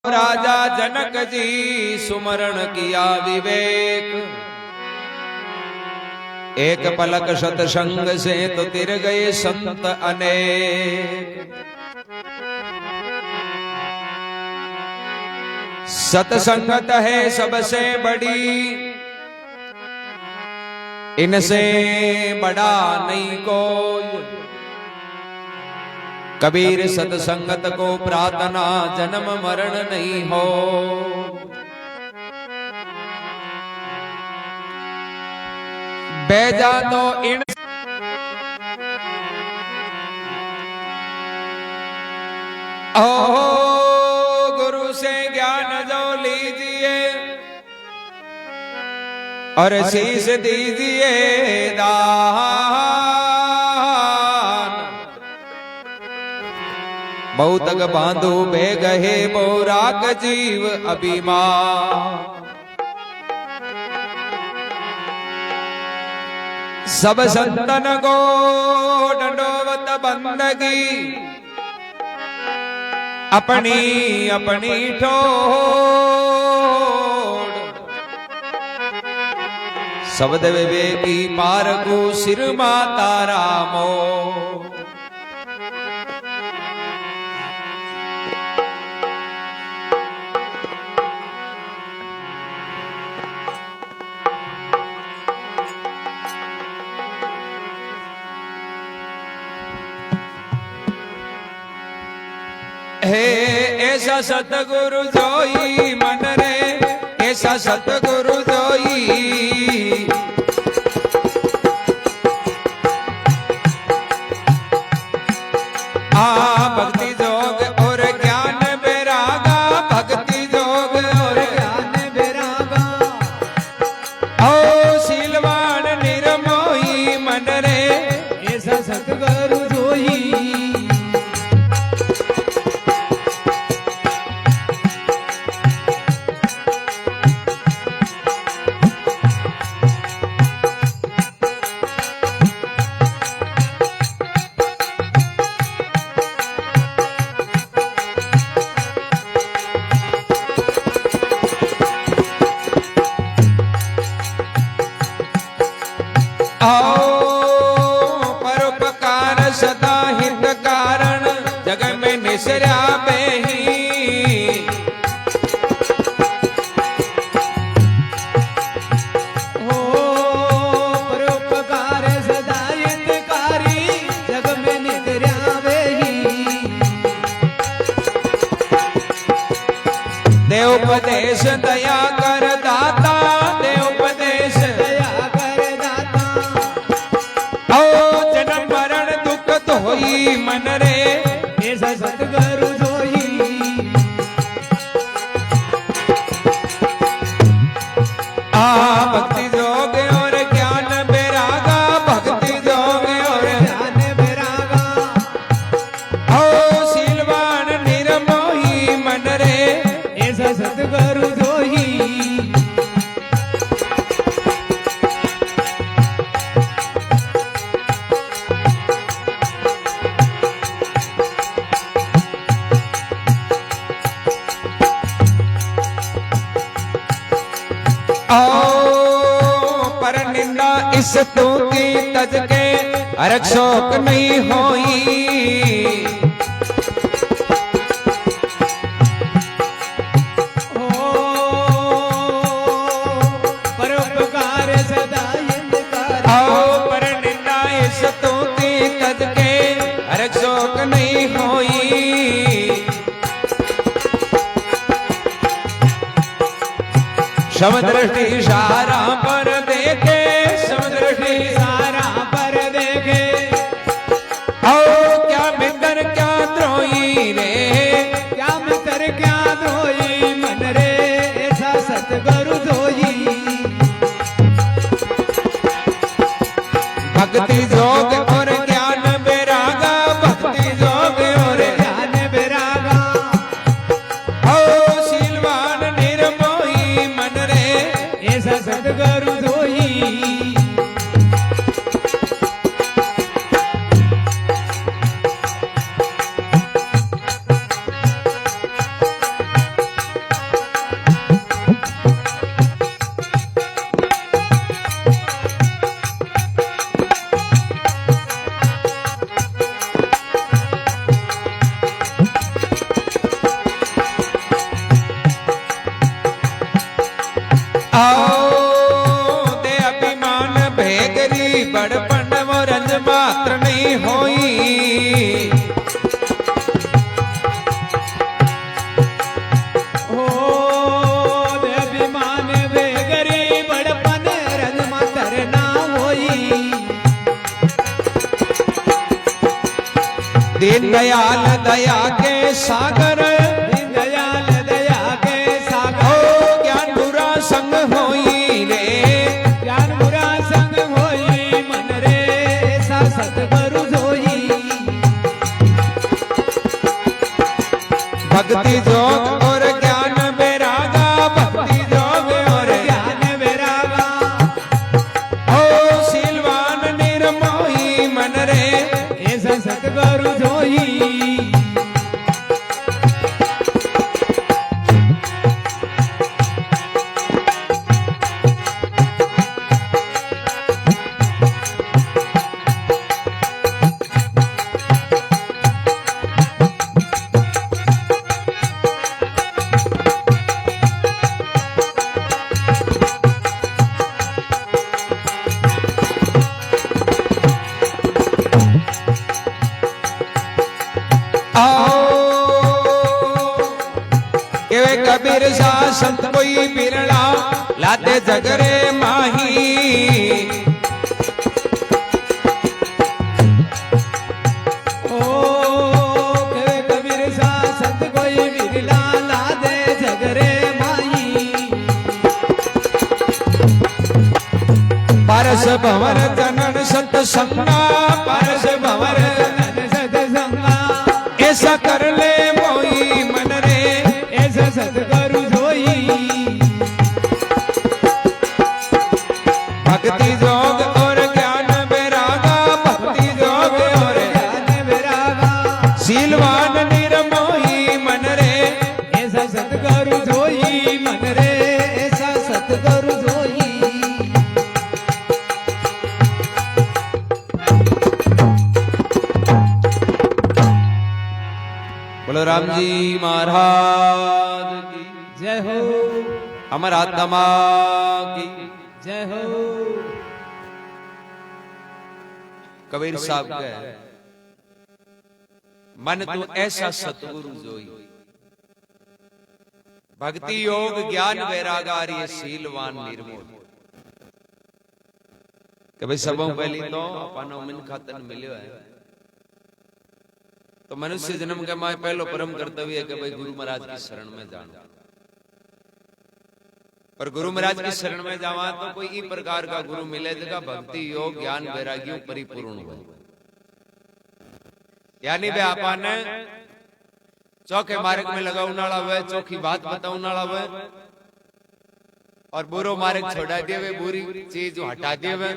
राजा जनक जी सुमरण किया विवेक, एक पलक सतसंग से तो तिर गए संत अनेक। सतसंगत है सबसे बड़ी, इनसे बड़ा नहीं कोई। कबीर सतसंगत को प्रार्थना जन्म मरण नहीं हो। बैजा तो इन गुरु से ज्ञान जो लीजिए और शीश दीजिए दान। बहुतक बांधु बे गहे बोराक जीव अभिमान। सब संतन को दंडोवत बंदगी, अपनी अपनी ठोड़। शब्द विवेकी मार्गु सिर माता रामो। हे ऐसा सतगुरु जोई मन रे, ऐसा सतगुरु जोई। भक्ति जोग और ज्ञान बैरागा, भक्ति जोग और ज्ञान बैरागा। ओ शीलवान निर्मोही मन रे, ऐसा सतगुरु जोई। परोपकार सदा हित कारण, जग में निसरा बेही। परोपकार सदा हितकारी, जग में निसरा बेही। देवोपदेश दया कर दाता, देवोपदेश होई मन रे, ऐसा सतगुरु जोई। भक्ति जोग और ज्ञान बैरागा, भक्ति जोग और ज्ञान बैरागा। ओ शीलवान निर्मोही मन रे, ऐसा सतगुरु जोई। पर निंदा इस तू की तज के, अरक शोक नहीं होई। परोपकार सदा हितकारी। पर निंदा इस तू की तज के, अरक शोक नहीं होई। समदृष्टि सारा पर देखे, समदृष्टि सारा पर देखे। ओ क्या मित्र क्या द्रोही रे, क्या मित्र क्या द्रोही मन रे, ऐसा सतगुरु जोई। भक्ति जोग और ज्ञान बैरागा, भक्ति जोग और ज्ञान बैरागा। ओ शीलवान निर्मोही मन रे, ऐसा सतगुरु जोई। होई। हो अभिमान वे गरीब बड़पन रंग मातर ना होई। दीन दयाल दया के सागर, दीन दयाल दया के सागर। हो ज्ञान बुरा संग होई रे, ज्ञान बुरा संग होई मन रे ऐसा सतगुरु जोई। भक्ति जोग और ज्ञान बैरागा, भक्ति जोग और ज्ञान वैरागा। हो सीलवान निर्मोही मन रे, ऐसा सतगुरु जोई। केवे कबीर सा संत कोई बिरला, लाते जगरे माही। ओ कहे कबीर सा संत कोई बिरला ला दे जगरे माही। पारस भंवर जनन सत संगा, पारस भंवर नन सतसंगा। ऐसा कर ले मोई मन रे, ऐसा सतगुरु जोई। भक्ति जोग और ज्ञान बैरागा, भक्ति जोग और ज्ञान वैरागा। सीलवान निर्मोही मन रे, ऐसा सतगुरु जोई मन रे ऐसा सतगुरु जोई। बोलो राम जी महाराज की, जय हो अमर आत्मा की। जय हो। कबीर साहब कहे मन तू ऐसा सतगुरु जोई, भक्ति योग ज्ञान वैरागार ये सीलवान निर्मोह। कि भाई सबों पहली तो अपन मिन खातन मिलो है, तो मनुष्य जन्म के माए पहलो परम कर्तव्य है कि भाई गुरु महाराज की शरण में जाना। पर गुरु महाराज की शरण में जावा तो कोई इस प्रकार का गुरु मिले जिसका भक्ति योग ज्ञान वैराग्य परिपूर्ण हो। यानी वे आपन चौके मार्ग में लगाउन वाला वे, चौकी बात बताउन वाला वे, और बुरो मार्ग छोड़ा दिए वे, बुरी चीज हटा दिए वे,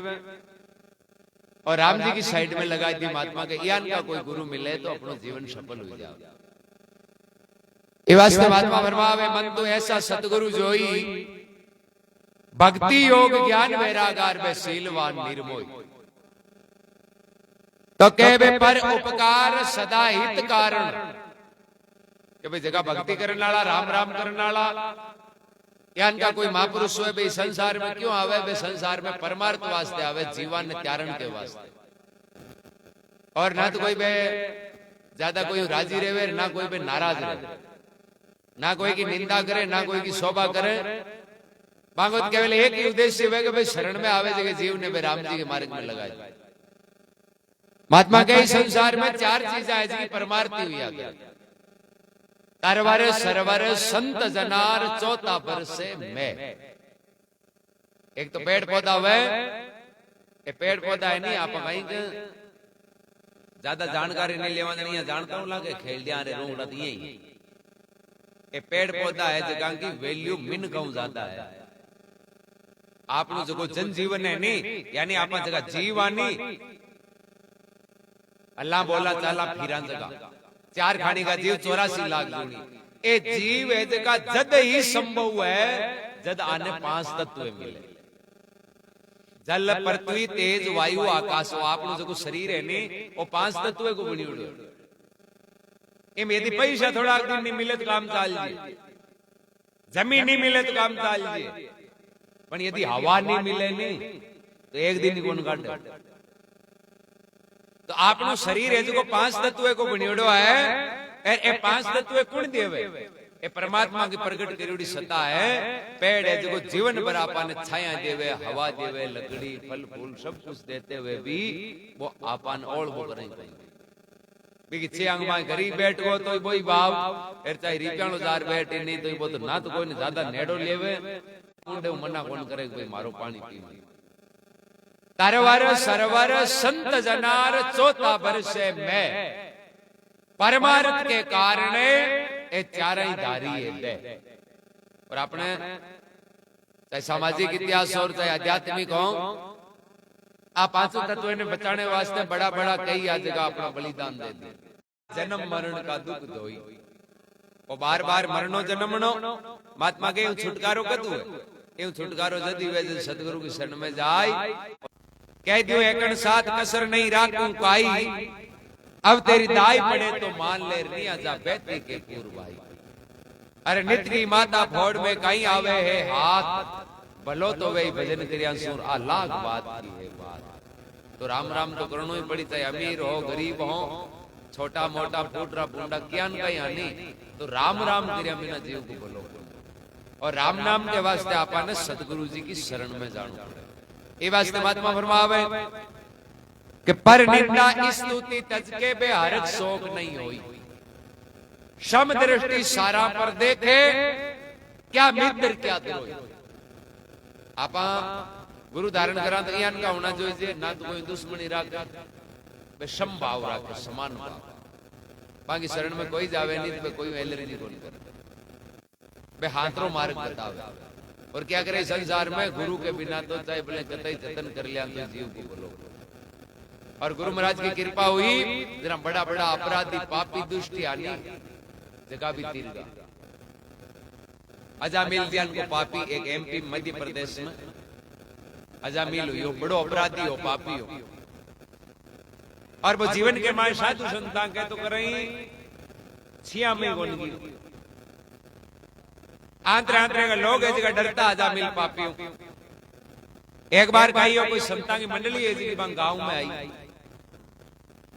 और राम जी की साइड में लगा दी महात्मा के। यान का कोई गुरु मिले तो अपना जीवन सफल हो जाए। ये वास्ते महात्मा फरमावे मन तो ऐसा सतगुरु जोई, भक्ति योग ज्ञान वैरागार में सीलवान निर्मोही। तो कहवे पर उपकार सदा हित कारण, कि भाई जगह भक्ति करने वाला राम राम करने वाला यान का कोई महापुरुष हो भाई संसार में क्यों आवे? वे संसार में परमार्थ वास्ते आवे, जीवन त्यारण के वास्ते। और ना तो कोई बे ज्यादा कोई राजी रहे, ना कोई बे नाराज रहे, ना कोई की निंदा करे, ना कोई की शोभा करे। भागवत केवल एक ही उद्देश्य है कि भाई शरण में आवे जगह जीव ने राम जी के मार्ग में लगाए। महात्मा के संसार में चार चीजें है जिनकी परमार्थी हुई आगे, तरवर सरवर संत जनार चौथा पर से मैं। एक तो पेड़ पौधा हुए, पेड़ पौधा है नहीं, आप कहीं ज्यादा जानकारी नहीं लेवा नहीं, जानता हूं लागे खेल दिया रे रोंगड़ा दिए ही। ये पेड़ पौधा है जगह की वैल्यू मिन कहूं ज्यादा है। आप जो जन जीवन है नहीं, यानी आप जगह जीवानी अल्लाह बोला चाला फिरा जगह चार खानी का जीव 84 लाख दूनी। ए जीव है जगह जद ही संभव है जद आने 5 तत्व मिले, जल पृथ्वी तेज वायु आकाश। आप जो शरीर है नहीं वो 5 तत्व को बनी उड़े। इम यदि पैसा थोड़ा दिन नहीं मिले तो काम चाल जी, जमीन नहीं मिले तो काम चाल जी, पर यदि हवा नहीं मिले नहीं तो एक दिन कौन काटे। तो आपनो शरीर है जो 5 तत्व को बनियोड़ो है ए 5 तत्व कुण देवे ए परमात्मा की प्रकट करेड़ी सत्ता है। पेड़ है जो जीवन भर आपाने छाया देवे, हवा देवे, लकड़ी, फल फूल सब कुछ देते हुए भी वो आपान ओळ वो करेंगे बिकी छे अंग में गरीब बैठ गो तो बोई भाव एर चाहे रिपियाणो जार बैठे नहीं तो वो तो ना तो कोई ने ज्यादा नेडो लेवे मुंडे मना कौन करे भाई मारो पानी पी तारवर सरवर संत जनार चौथा वर्षे में परमार्थ के कारण ए चार धारी है। और अपने चाहे सामाजिक इतिहास और चाहे आध्यात्मिक हो आ पांचों तत्व ने बचाने वास्ते बड़ा बड़ा कई आ जगह अपना बलिदान दे दिया। जन्म मरण का दुख धोई और बार बार मरणो जन्मनो महात्मा के छुटकारो कदू है छुटकारो जदी वे सदगुरु की शरण में जाय कह दियो एकन साथ कसर नहीं राखूं काई अब तेरी दाई पड़े तो मान ले रिया जा बैठी के पूर्व भाई। अरे नित की माता फोड़ में कहीं आवे है हाथ भलो तो वही भजन करिया सुर आ लाख बात की है बात। तो राम राम तो करनो ही पड़ी चाहे अमीर हो गरीब हो छोटा मोटा फूटरा पुंडा क्यान कहीं आनी तो राम राम करिया बिना जीव को बोलो। और राम नाम के वास्ते आपने सतगुरु जी की शरण में जानो पड़े। ये वास्ते महात्मा फरमावे कि पर निंदा स्तुति तजके बे हरक शोक नहीं होई सम दृष्टि सारा पर देखे क्या मित्र क्या द्रोही। आपा गुरु धारण करा तो यान का होना चाहिए ना तो कोई दुश्मनी राखे बे सम भाव राखे समान भाव बाकी शरण में कोई जावे नहीं तो कोई वेलरी नहीं बोल करे बे हाथों मार्ग बतावे। और क्या करे संसार में गुरु के बिना तो चाहे भले कतई जतन कर लिया तो जीव को बोलो। और गुरु महाराज की कृपा हुई जरा बड़ा बड़ा अपराधी पापी दुष्टी आनी जगह भी तीर गया। अजामिल दियान को पापी एक एमपी मध्य प्रदेश में अजामिल हो बड़ो अपराधी हो पापी हो और वो जीवन के माए साधु संतान के तो करई छिया में गोनगी आंतरे आंतरे का लोग है जगह डरता अजामिल पापियों। एक बार कही कोई संतान की मंडली है जी गांव में आई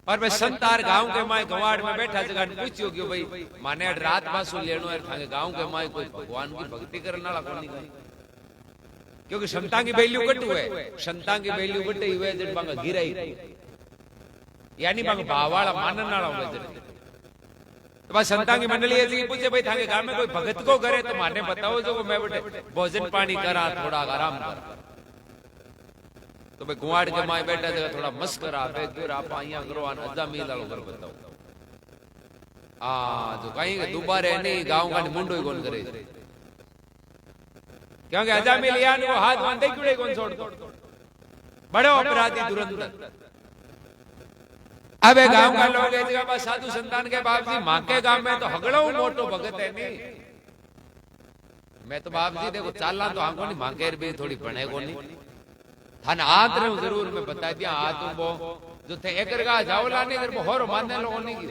और मैं संतार गांव के माए गवाड़ में बैठा जगह पूछियो कि भाई माने रात पासो लेनो है थाने गांव के माए कोई भगवान की भक्ति करने वाला कौन नहीं क्योंकि संतान की वैल्यू कटू है संतान की वैल्यू कटे हुए जब बांगा गिराई यानी बांगा भावाला मानन वाला हो जब तो बस संतान की मंडली ऐसी पूछे भाई थाने गांव में कोई भगत को करे तो माने बताओ जो मैं बेटे भोजन पानी करा थोड़ा आराम करा तो भाई गुआड़ के माए बैठा जगह थोड़ा मस्करा बेगुर आप आइया करो आन अजामिल वालो कर बताओ जो कहीं दोबारा नहीं गांव का मुंडो ही कौन करे क्योंकि अजामिल यान को हाथ बांधे क्यों कौन छोड़ दो बड़े अपराधी दुरंत। अब गांव का लोग है जगह बस साधु संतान के बाप जी मां के गांव में तो हगड़ो मोटो भगत है नहीं मैं तो बाप जी देखो चालना तो आंखों नहीं मांगे भी थोड़ी बने को नहीं थाने हाथ रे जरूर मैं बता दिया हाथ वो जो थे एकर का जाओ लाने इधर होर मानने लोगों ने की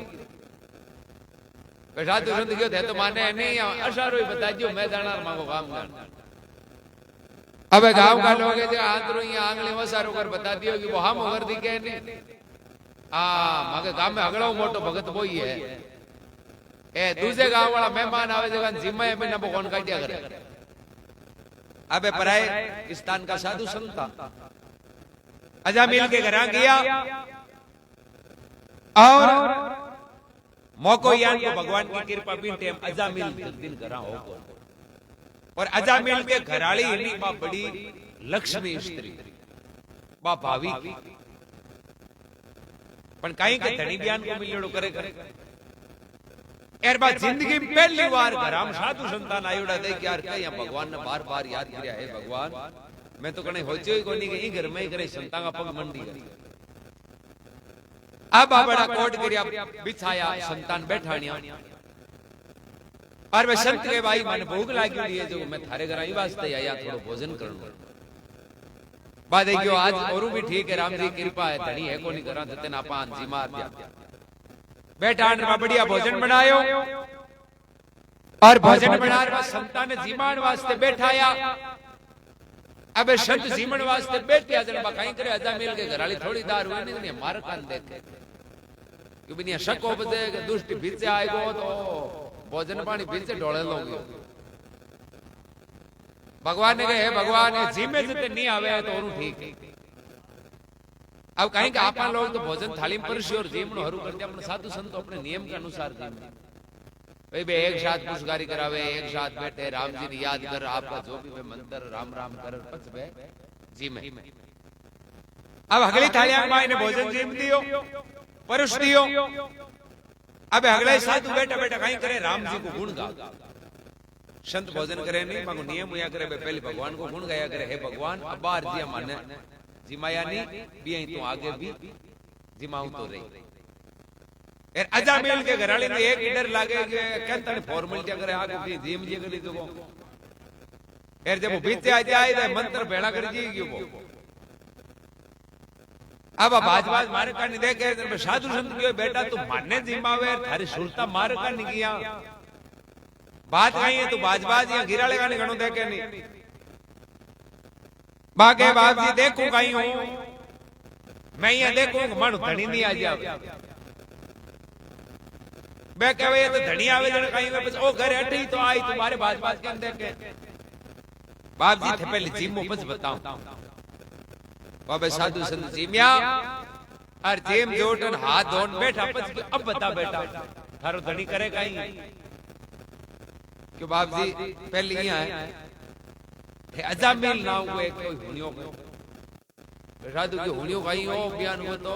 बैठा तो संत क्यों थे तो माने नहीं अशारो ही बता दियो मैं जाना मांगो काम जाना। अब गांव का लोग है जो हाथ रो ये आंगले वसारो कर बता दियो कि वो हम ओवर दिखे नहीं मगे गांव में अगड़ो मोटो भगत वो ही है ए दूसरे गांव वाला मेहमान आवे जगह जिम्मे में न कौन काटिया करे। अबे पराए स्थान का साधु संत अजामिल के घर गया और मौको यान को भगवान की कृपा भी टेम अजामिल दिन करा हो और अजामिल के घराली इन्हीं बा बड़ी लक्ष्मी स्त्री बा भावी की पण कहीं के धनी बयान को मिलड़ो करे करे एर बात जिंदगी में पहली बार घराम साधु संतान आयोड़ा दे यार कहीं भगवान ने बार बार याद किया है भगवान मैं तो कहीं हो ही कोनी के घर में ही करे संतान का पग मंडी अब बड़ा कोट करिया बिछाया संतान बैठानिया और वे संत के भाई मन भूख लागी हुई है जो मैं थारे घर आई वास्ते आया थोड़ा भोजन करूंगा बाद देखियो आज और भी ठीक है राम जी कृपा है धनी है को नहीं करा देते ना पान जी मार दिया बैठा में बढ़िया भोजन बनायो और भोजन बना संतान जीमान वास्ते बैठाया अबे संत जीवन वास्ते बैठे जन कहीं करे अजा मिल के घराली थोड़ी दार हुई नहीं मार कान देखे कि बिना शको बजे के दुष्ट भीचे आएगो तो भोजन पानी भीचे ढोले लोगे भगवान ने कहे भगवान जीमे जते नहीं आवे तो ओनु ठीक अब कहीं के आपन लोग तो भोजन थाली में परसी और जीवन हरू करते अपने साधु संत अपने नियम के अनुसार जीवन भाई बे एक साथ पुष्कारी करावे एक साथ बैठे राम जी ने याद कर आपका जो भी मंत्र राम राम कर पच बे जी में अब अगली थालियां माई ने भोजन जीम दियो परस दियो अब अगले साधु बैठा बैठा कहीं करे राम जी को गुण गा संत भोजन करे नहीं मांगो नियम हुआ करे पहले भगवान को गुण गाया करे हे भगवान अब बाहर जी माने जी माया नहीं भी तो आगे भी जिमाऊ तो रही यार अजा मिल के घराली ने एक डर लागे के कहता ने फॉर्मेलिटी करे आगे भी जीम जी गली तो यार जब बीते आ जाए तो मंत्र भेड़ा कर जी क्यों अब बाज मारे का नहीं देखे साधु संत क्यों बेटा तू माने जिमावे थारी सुरता मार का नहीं किया बात कही है तू बाज या गिराले का नहीं गणो देखे नहीं बाके बाप जी देखू कहीं हूं मैं ये देखूं मानो धनी नहीं आ जाए मैं कहे ये तो धनी आवे जन कहीं में बस ओ घर हटी तो आई तुम्हारे बाज के अंदर के बाप जी थे पहले जीमो बस बताऊं बाबे साधु संत जीमिया और जेम जोटन हाथ धोन बैठा पच के अब बता बेटा थारो धनी करे कहीं क्यों बाप जी पहले यहाँ है अजा मिल ना हुए कोई हुनियो साधु की हुनियो कहीं हो बयान हो तो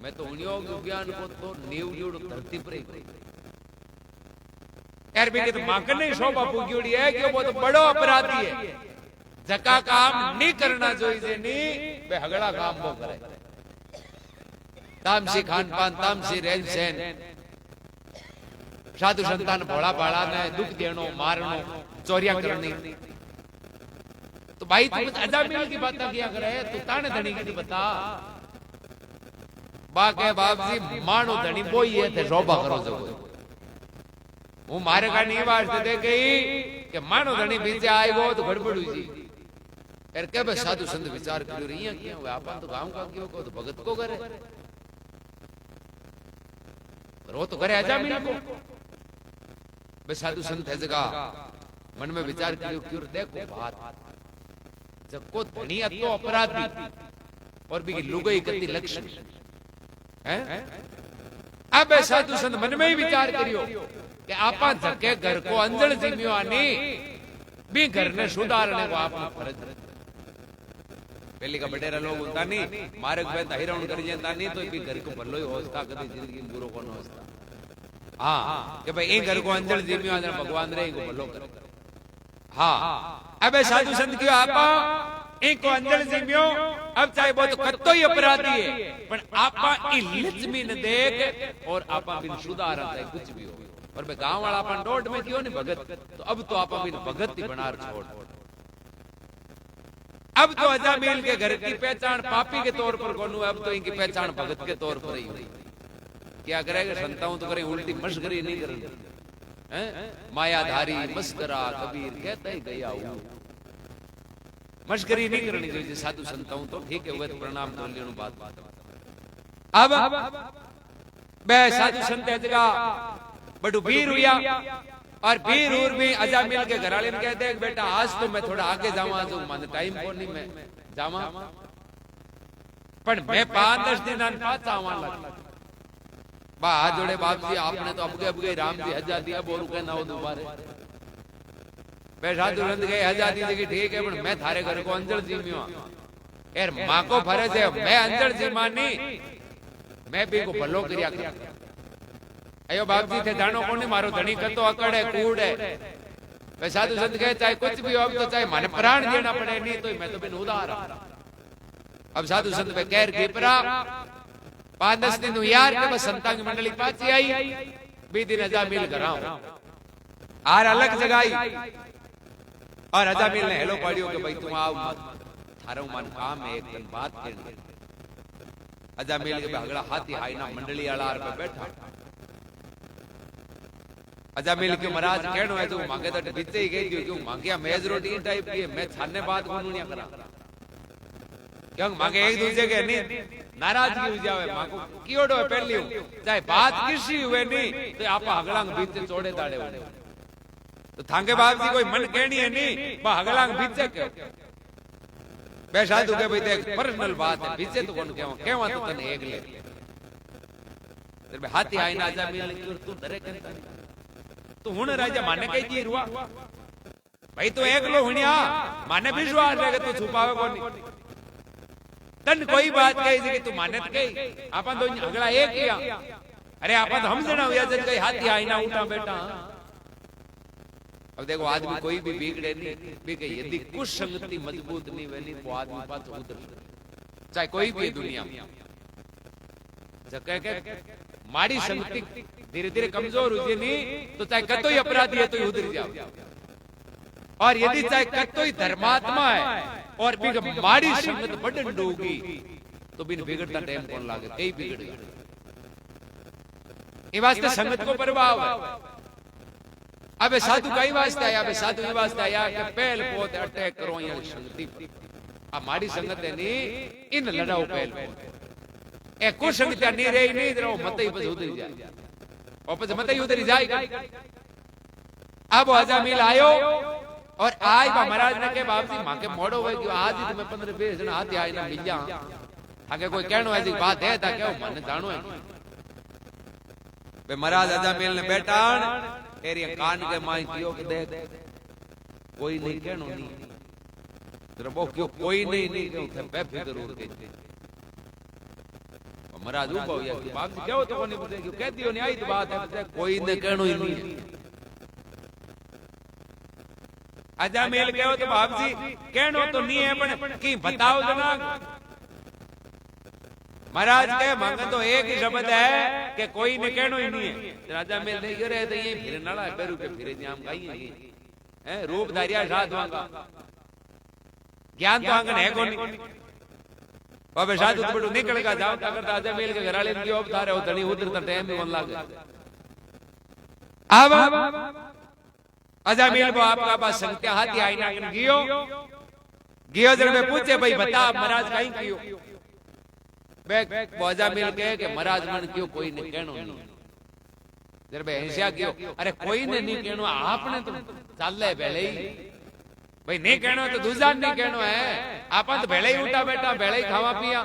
मैं तो हुनियो के बयान को तो नीव जोड़ धरती पर ही यार भी के तो मांकन नहीं शोभा पुग्योड़ी है कि वो तो बड़ो अपराधी है जका काम नहीं करना चाहिए नहीं बे हगड़ा काम वो करे तामसी खान पान तामसी रहन सहन साधु संतान भोला भाड़ा ने दुख देनो मारनो चोरिया करनी तो भाई तुम अजा मिल की बात किया करे तू ताने धनी की बता बाके बाप जी मानो धनी बोई है थे शोभा करो जो वो मारे का नहीं वास्ते दे गई कि मानो धनी बीचे आए वो तो गड़बड़ हुई जी यार क्या बस साधु संत विचार कर रही हैं क्यों आपन तो गांव का क्यों को तो भगत को करे रो तो करे अजा मिल को बस साधु संत है जगह मन में विचार क्यों देखो बात जब को धनी तो अपराधी और भी लुगई कति लक्ष्मी है अब साधु संत मन में ही विचार करियो कि आपा झके घर को अंजल जीमियो आनी भी घर ने सुधारने को आप फर्ज पहले का बडेरा लोग होता नहीं मार्ग पे हिरण कर जेता नहीं तो भी घर को भलो ही होस्ता कभी जिंदगी में बुरो को न होस्ता हां कि भाई ए घर को अंजल जीमियो आने भगवान रे को भलो कर हां अबे साधु संत क्यों आपा इनको अंजल जीमियो अब चाहे वो तो कत्तो ही अपराधी है पर आपा इ लक्ष्मी ने देख और आपा बिन सुधार है कुछ भी हो और मैं गांव वाला अपन रोड में थियो नहीं भगत तो अब तो आपा बिन भगत ही बना छोड़ अब तो अजा मिल के घर की पहचान पापी के तौर पर कौन हुआ अब तो इनकी पहचान भगत के तौर पर ही हुई क्या करेगा संताओं तो करे उल्टी मशगरी नहीं करेंगे मायाधारी मस्करा कबीर कहते ही गया हूं मशगरी नहीं करनी चाहिए साधु संताओं तो ठीक है वह प्रणाम तो लेनो बात अब बे साधु संत जगह बड़ू भीड़ हुआ और भीड़ उर भी अजा मिल के घराले में कहते हैं बेटा आज तो मैं थोड़ा आगे जावा जो मन टाइम को नहीं मैं जावा पर मैं 5-10 दिन पाचा आवा लग बा हाथ जोड़े बाप जी आपने तो अब राम जी हजा दिया बोलू के ना हो दोबारे बैठा तुरंत गए आजादी देखी ठीक है पर मैं थारे घर को अंजल जीमियो यार मां को फर्ज है मैं अंजल जीमानी मैं भी को भलो करिया कर अयो बाप जी थे जानो कोनी मारो धनी कतो अकड़ है कूड़ है वे साधु संत कहे चाहे कुछ भी हो अब तो चाहे माने प्राण देना पड़े नहीं तो मैं तो बिन उदार अब साधु संत पे कहर घेपरा 5-10 दिन यार के बस संतां की मंडली पाची आई 20 दिन अजा मिल कराऊं आर अलग जगाई और अजा मिल ने हेलो पाड़ियो के भाई तुम आओ थारो मन काम है एक दिन बात करनी अजा मिल के बगड़ा हाथी हाई ना मंडली वाला पे बैठा अजामिल क्यों महाराज कहनो है तो मांगे तो बीते ही गई क्यों मांगिया मेज रोटी टाइप की मैं थाने बात कोनुनिया करा क्यों मांगे एक दूसरे के नहीं नाराजगी हो जावे माको कियोडो है पहली चाहे बात किसी हुए नहीं तो आप हगलांग बीते चोड़े दाड़े हो तो थांगे बाप जी कोई मन कहनी है नहीं बा हगलांग बीते के बैठा तू के भाई देख पर्सनल बात है बीते तो कौन केवा तो तने एक ले तेरे हाथी आई ना अजामिल तू डरे करता तू हुन राजा माने कई जी रुआ भाई तो एक लो हुनिया माने विश्वास है कि तू छुपावे कोनी तन कोई बात कही थी कि तू मानत कही आपन तो अगला एक किया अरे आपन तो हम जना हुआ जन कई हाथी आई ना उठा बेटा अब देखो आदमी कोई भी बिगड़े नहीं बिके यदि कुछ संगति मजबूत नहीं वेनी तो आदमी पास उतर चाहे कोई भी दुनिया में जगह के माड़ी संगति धीरे धीरे कमजोर हो नहीं तो चाहे कतोई अपराधी है तो उधर जाओ और यदि चाहे कतोई धर्मात्मा है और बिग माड़ी संगत बड़न डोगी तो बिन बिगड़ता टाइम कौन लागे कई बिगड़ गए ये वास्ते संगत को प्रभाव है अबे साधु कई वास्ते आया अबे साधु ये वास्ते आया कि पहल पोत अटैक करो या संगति आ माड़ी संगत है नी इन लड़ाओ पहल ए कुछ संगत नहीं रही नहीं रहो मत ही बस उधर जाए और बस मत ही उधर जाएगा अब अजामिल आयो और आज महाराज ने के बाप जी मां के मोड़ो हुए कि आज ही तुम्हें 15-20 जन हाथी आज ना मिल जा आगे कोई कहनो ऐसी बात है ता क्यों मन जानो है बे महाराज अजामिल ने बैठान एरिया कान के माई कियो के देख कोई नहीं कहनो नहीं तेरे बो क्यों कोई नहीं क्यों थे बेफिक्र हो के महाराज ऊपर हो या बाप जी क्यों तो कोनी बोले क्यों कह दियो नहीं आई तो बात है कोई ने कहनो ही नहीं अजामिल कहो तो बाप जी कहनो तो नहीं है पण की बताओ जना महाराज के मांगे तो एक ही शब्द है कि कोई ने कहनो ही नहीं है अजामिल ने गिरे तो ये फिर नड़ा बेरू के फिरे जाम काई है रूप धारिया साथ वांगा ज्ञान तो आंगन है कोनी बाबे साथ तो बड़ो निकलगा जाओ करता अजामिल के घराले की अब थारे हो धनी उधर तो टाइम भी मन लागे अब अजामिल को आपका पास संख्या हाथी आई ना गियो जन में पूछे भाई बता महाराज कहीं कियो बैग अजामिल कहे कि महाराज मन क्यों कोई ने कहनो नहीं जर बे हिस्सा क्यों अरे कोई ने नहीं कहनो आपने तो चाले पहले ही भाई नहीं कहनो तो दूसरा नहीं कहनो है आपन तो पहले ही उठा बैठा पहले ही खावा पिया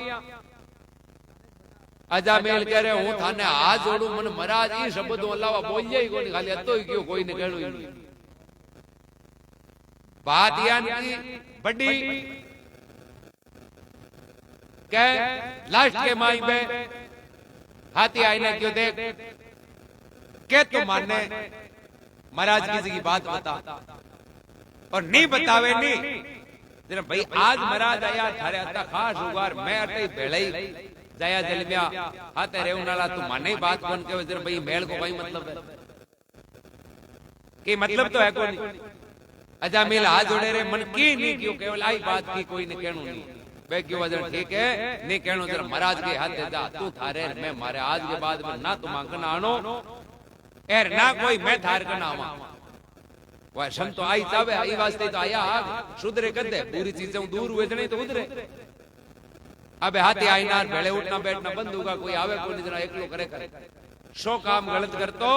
अजामिल कह रहे हूं थाने हाथ जोड़ू मन महाराज ई शब्दों अलावा बोलिए ही कोनी खाली अतो ही क्यों कोई ने कहनो ही नहीं बात यानी की बड़ी कह लास्ट के माई में हाथी आईने क्यों देख के तो मानने महाराज किसी की बात बता और नहीं बतावे नहीं जरा भाई आज महाराज आया थारे अता खास उगार मैं अटे भेड़ई जाया जलमिया हाथे रेव नाला तू माने बात बन के जरा भाई मेल को भाई मतलब है कि मतलब तो है कोई अजामिल हाथ जोड़े रे मन की नहीं क्यों केवल आई बात की कोई ने कहनो नहीं बे क्यों वजन ठीक है नहीं कहनो जरा महाराज के हाथ दे जा तू थारे मैं मारे आज के बाद में ना तू मांगना आनो एर ना कोई मैं थार करना आवा वह संत तो आई तब आई वास्ते तो आया सुधरे कदे पूरी चीजें दूर हुए नहीं तो उधरे अब हाथी आई ना भेड़े उठना बैठना बंद होगा कोई आवे कोई जरा एकलो करे करे 100 काम गलत कर तो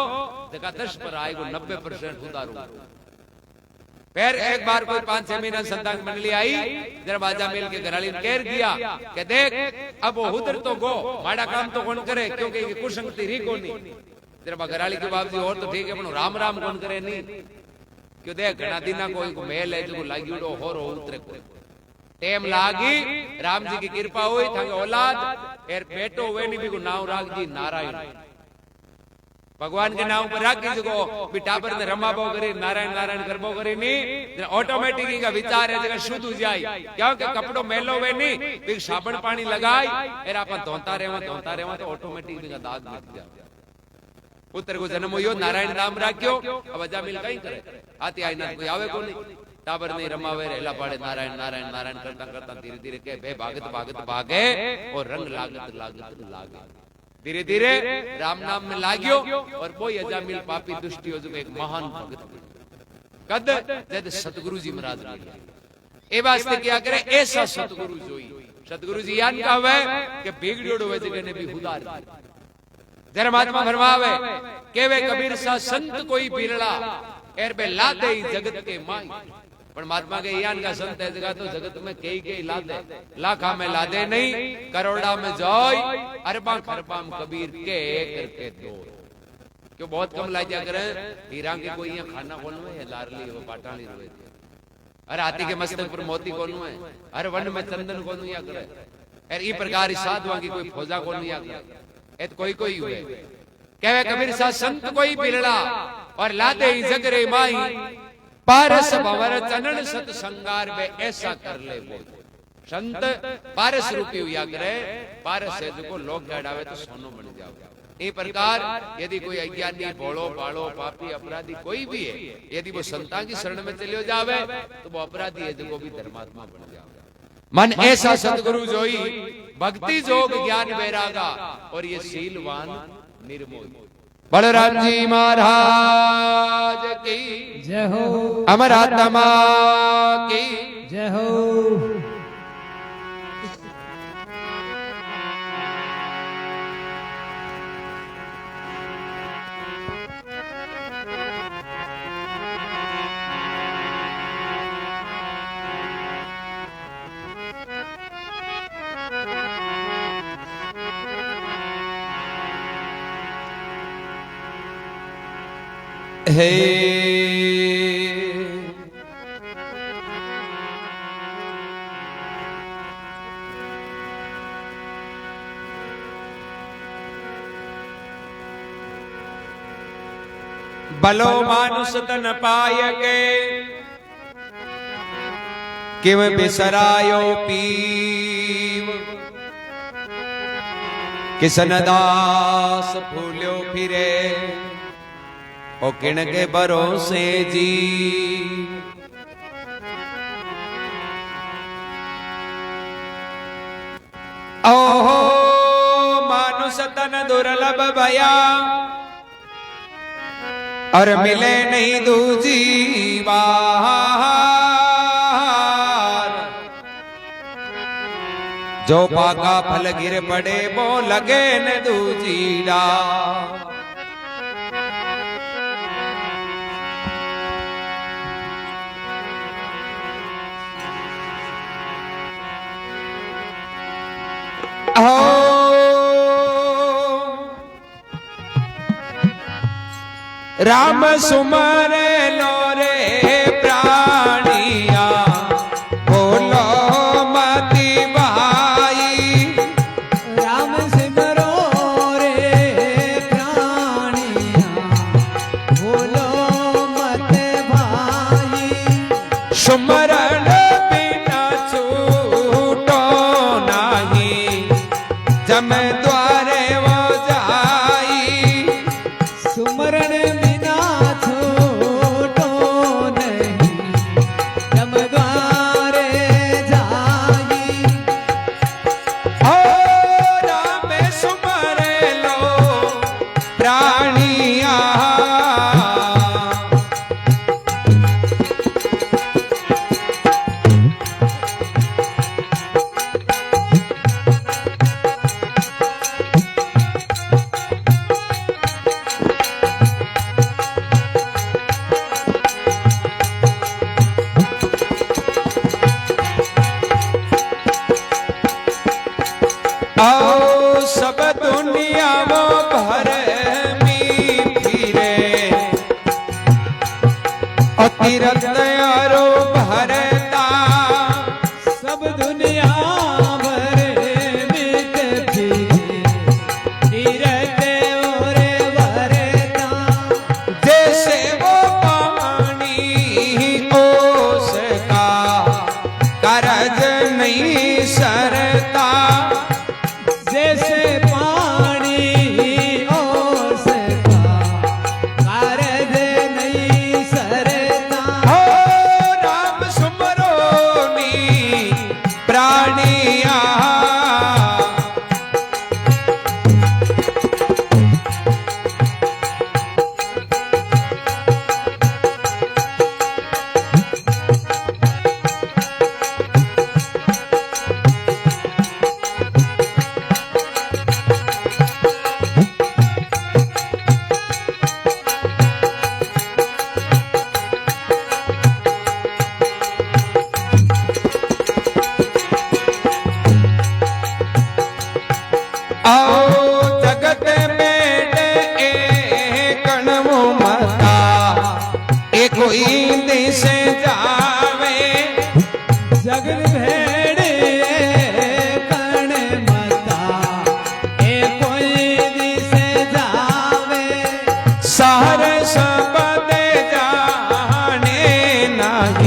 देखा 10 पर आएगा 90% सुधारू फिर एक बार कोई 5-6 महीना संतान मंडली आई जरा अजामिल के घराली ने कह दिया कि देख अब वो उधर तो गो माड़ा काम तो कौन करे क्योंकि कुसंगति री को नहीं जरा घराली के बाप जी और तो ठीक है पण राम राम कौन करे नहीं क्यों देख घना दिना कोई को मेल है जो लागी उड़ो होरो उतरे को टेम लागी राम जी की कृपा हुई थांगे औलाद एर बेटो हुए नहीं भी को नाम राख जी नारायण भगवान के नाम पर राखी जगो बिटाबर ने रमाबो करे नारायण नारायण करबो करे नहीं ऑटोमेटिक का विचार है जगह शुद्ध हो जाए क्योंकि कपड़ो मेलो वे नहीं बिग साबुन पानी लगाई एर आपन धोता रेवा तो ऑटोमेटिक का दाग मिट जाए पुत्र को जन्म हुयो नारायण नाम राख्यो अब अजामिल कहीं करे आती आई ना कोई आवे को नहीं टाबर नहीं रमावे रेला पाड़े नारायण नारायण नारायण करता करता धीरे धीरे के बे भागत भागत भागे और रंग लागत लागत लागे धीरे धीरे राम नाम में लाग्यो और वो अजामिल पापी दुष्टी हो जो एक महान भगत कद जद सतगुरु जी महाराज मिले ए वास्ते क्या करे ऐसा सतगुरु जोई सतगुरु जी यान कहवे कि बिगड़ियोड़ो वे जगह ने भी उदार जरा महात्मा फरमावे केवे कबीर सा संत कोई बिरला एर बे लादे जगत के माई पर महात्मा के यान का संत है जगह तो जगत में कई लादे लाखा में लादे नहीं करोड़ा में जॉय अरबा खरबा में कबीर के करके दो क्यों बहुत कम ला जा करे हीरा के कोई यहाँ खाना कौन है लारली वो पाटाली रोए अरे हाथी के मस्तक पर मोती कौन है अरे वन में चंदन कौन या करे अरे ई प्रकार साधुआ की कोई फौजा कौन या करे ए कोई कोई हुए कहवे कबीर सा संत कोई बिरला और लादे जगरे माई पारस भंवर चनन सत संगार में ऐसा कर ले वो संत पारस रूपी हुआ करे पारस है जो लोग गड़ावे तो सोनो बन जाओ इस प्रकार यदि कोई अज्ञानी भोलो बालो पापी अपराधी कोई भी है यदि वो संता की शरण में चले जावे तो वो अपराधी है जो भी धर्मात्मा बन जावे मन ऐसा सतगुरु जोई भक्ति जोग ज्ञान वैरागा और ये शीलवान निर्मोही बलराम जी महाराज की जय हो अमर आत्मा की जय हो हे बलो मानुष तन पाय के किव बिसरायो पीव किसन दास फूल्यो फिरे ओ किण के भरोसे जी ओहो मानुष तन दुर्लभ भया और मिले नहीं दूजी बार जो पाका फल गिर पड़े वो लगे न दूजी डार राम सुमर लो रे प्राणिया बोलो मति भाई राम सिमरो रे प्राणिया बोलो मत भाई सुमरण बिना छूटो नहीं जम द्वारे वो जाई सुमरण बिना छूटो नहीं जम द्वारे जाई ओ राम सुमर लो प्राणिया आओ सब दुनिया वो भर में फिरे और तीरथ यारो भरता सब दुनिया भर मिट फिरे तीरथ और भरता जैसे वो पानी ओस का करज नहीं सरता जैसे पानी ओस का कारज नहीं सरता हो राम सुमर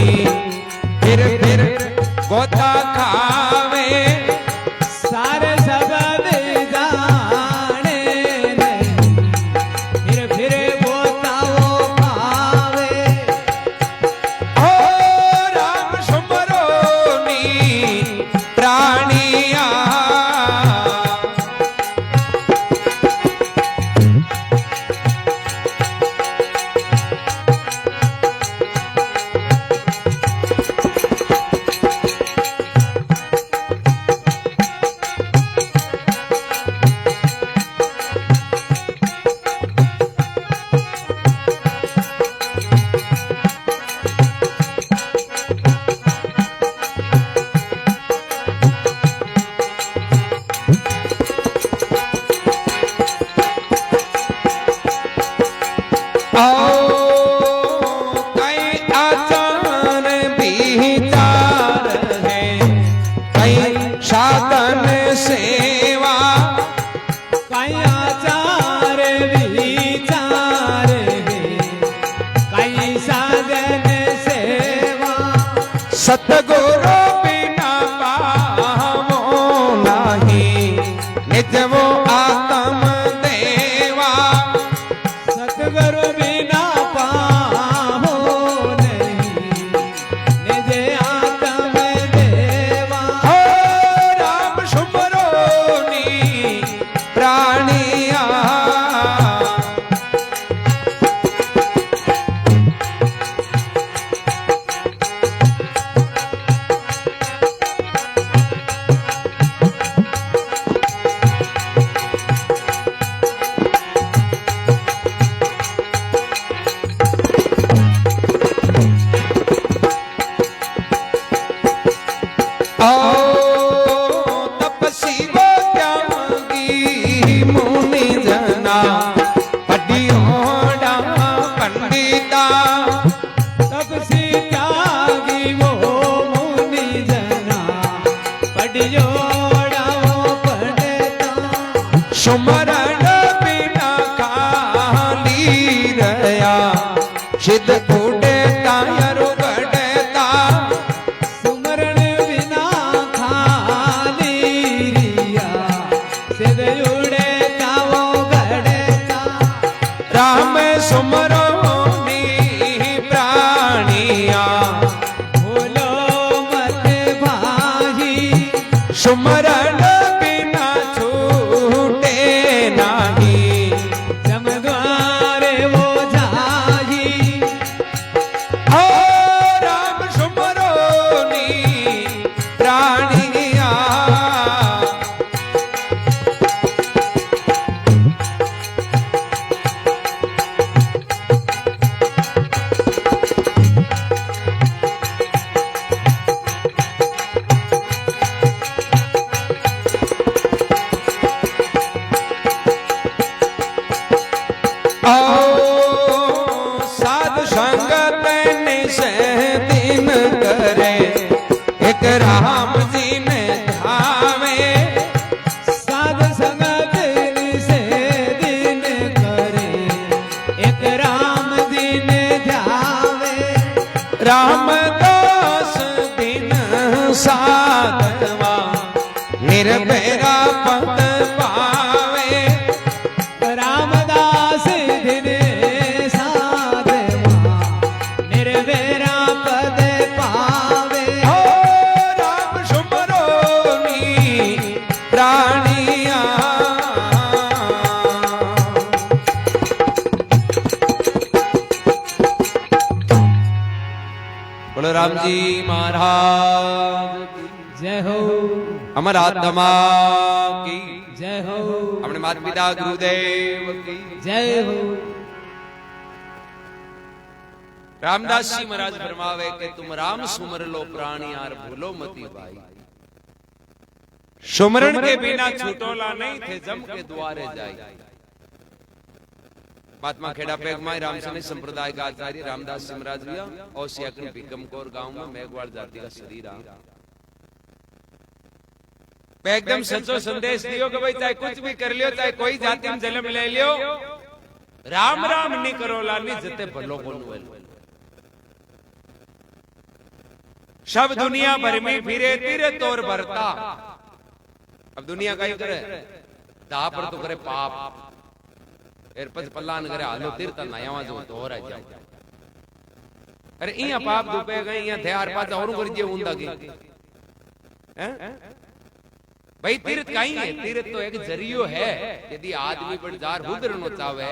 नहीं, फिर गोता खावे सारे सबद जाने नहीं, फिर बोता वो पावे। ओ राम सुमरो नी प्राणिया, साधन सेवा कई आचार विचार कई साधन सेवा, सतगुरु बिना पावो नहीं, निज वो आत्म देवा। सतगुरु बिना पाहो नहीं, निज आत्म देवा। ओ राम सुमरो नी प्राणिया, तपसी वो त्यागी मुनि जना, पढ़ियोड़ा पंडिता। तपसी त्यागी वो मुनि जना, पढ़ियोड़ा वो पंडिता। सुमरण बिना खाली रया, सिद्ध उड़ता यरु गड़ता। सुमरण बिना खाली रिया, सिद्ध उड़ता वो गड़ता। राम सुमरो नी प्राणिया, भूलो मत भाही, सुमरण बिना छूटे नाही। जमद्वारे वो जाही। ओ राम सुमरो नी प्राणिया, साधु संगत निसे दिन करे, एक राम जी ने धावे। साध संगत से दिन करे, एक राम दिन ध्यावे। रामदास दिन साधवा, निर्भरा पद पावे। रामदास दिन साधवा, निर्वेरा पद पावे। ओ राम सुमरो नी प्राणिया, बोलो राम जी महाराज की जय हो, अमर आत्मा की जय हो, अपने माता पिता गुरुदेव की। जय हो। रामदास जी महाराज फरमावे कि तुम राम सुमर लो प्राणी यार भूलो मती भाई। सुमरण के बिना छूटोला नहीं थे जम के द्वारे जाए। महात्मा खेड़ा पेगमाई रामसनी संप्रदाय का आचार्य रामदास जी महाराज भैया और सियाकन भीकमकोर गांव में मेघवाड़ जाति का शरीर आ एकदम सचो संदेश दियो कि भाई चाहे कुछ भी कर लियो, चाहे कोई जाति में जन्म ले लियो, राम राम नहीं करो लानी जते भलो कोन वेल। सब दुनिया भर में फिरे तीर्थ और भरता। अब दुनिया का ही करे दा पर तो करे पाप एर पच पल्लान करे हालो तीर्थ नयावा जो तो और जाए। अरे इया पाप दुपे गए इया ध्यार पाचा और कर जे उंदा की हैं भाई तीर्थ कहीं है। तीर्थ तो एक जरियो है। यदि आदमी पर जार हुदरनो चावे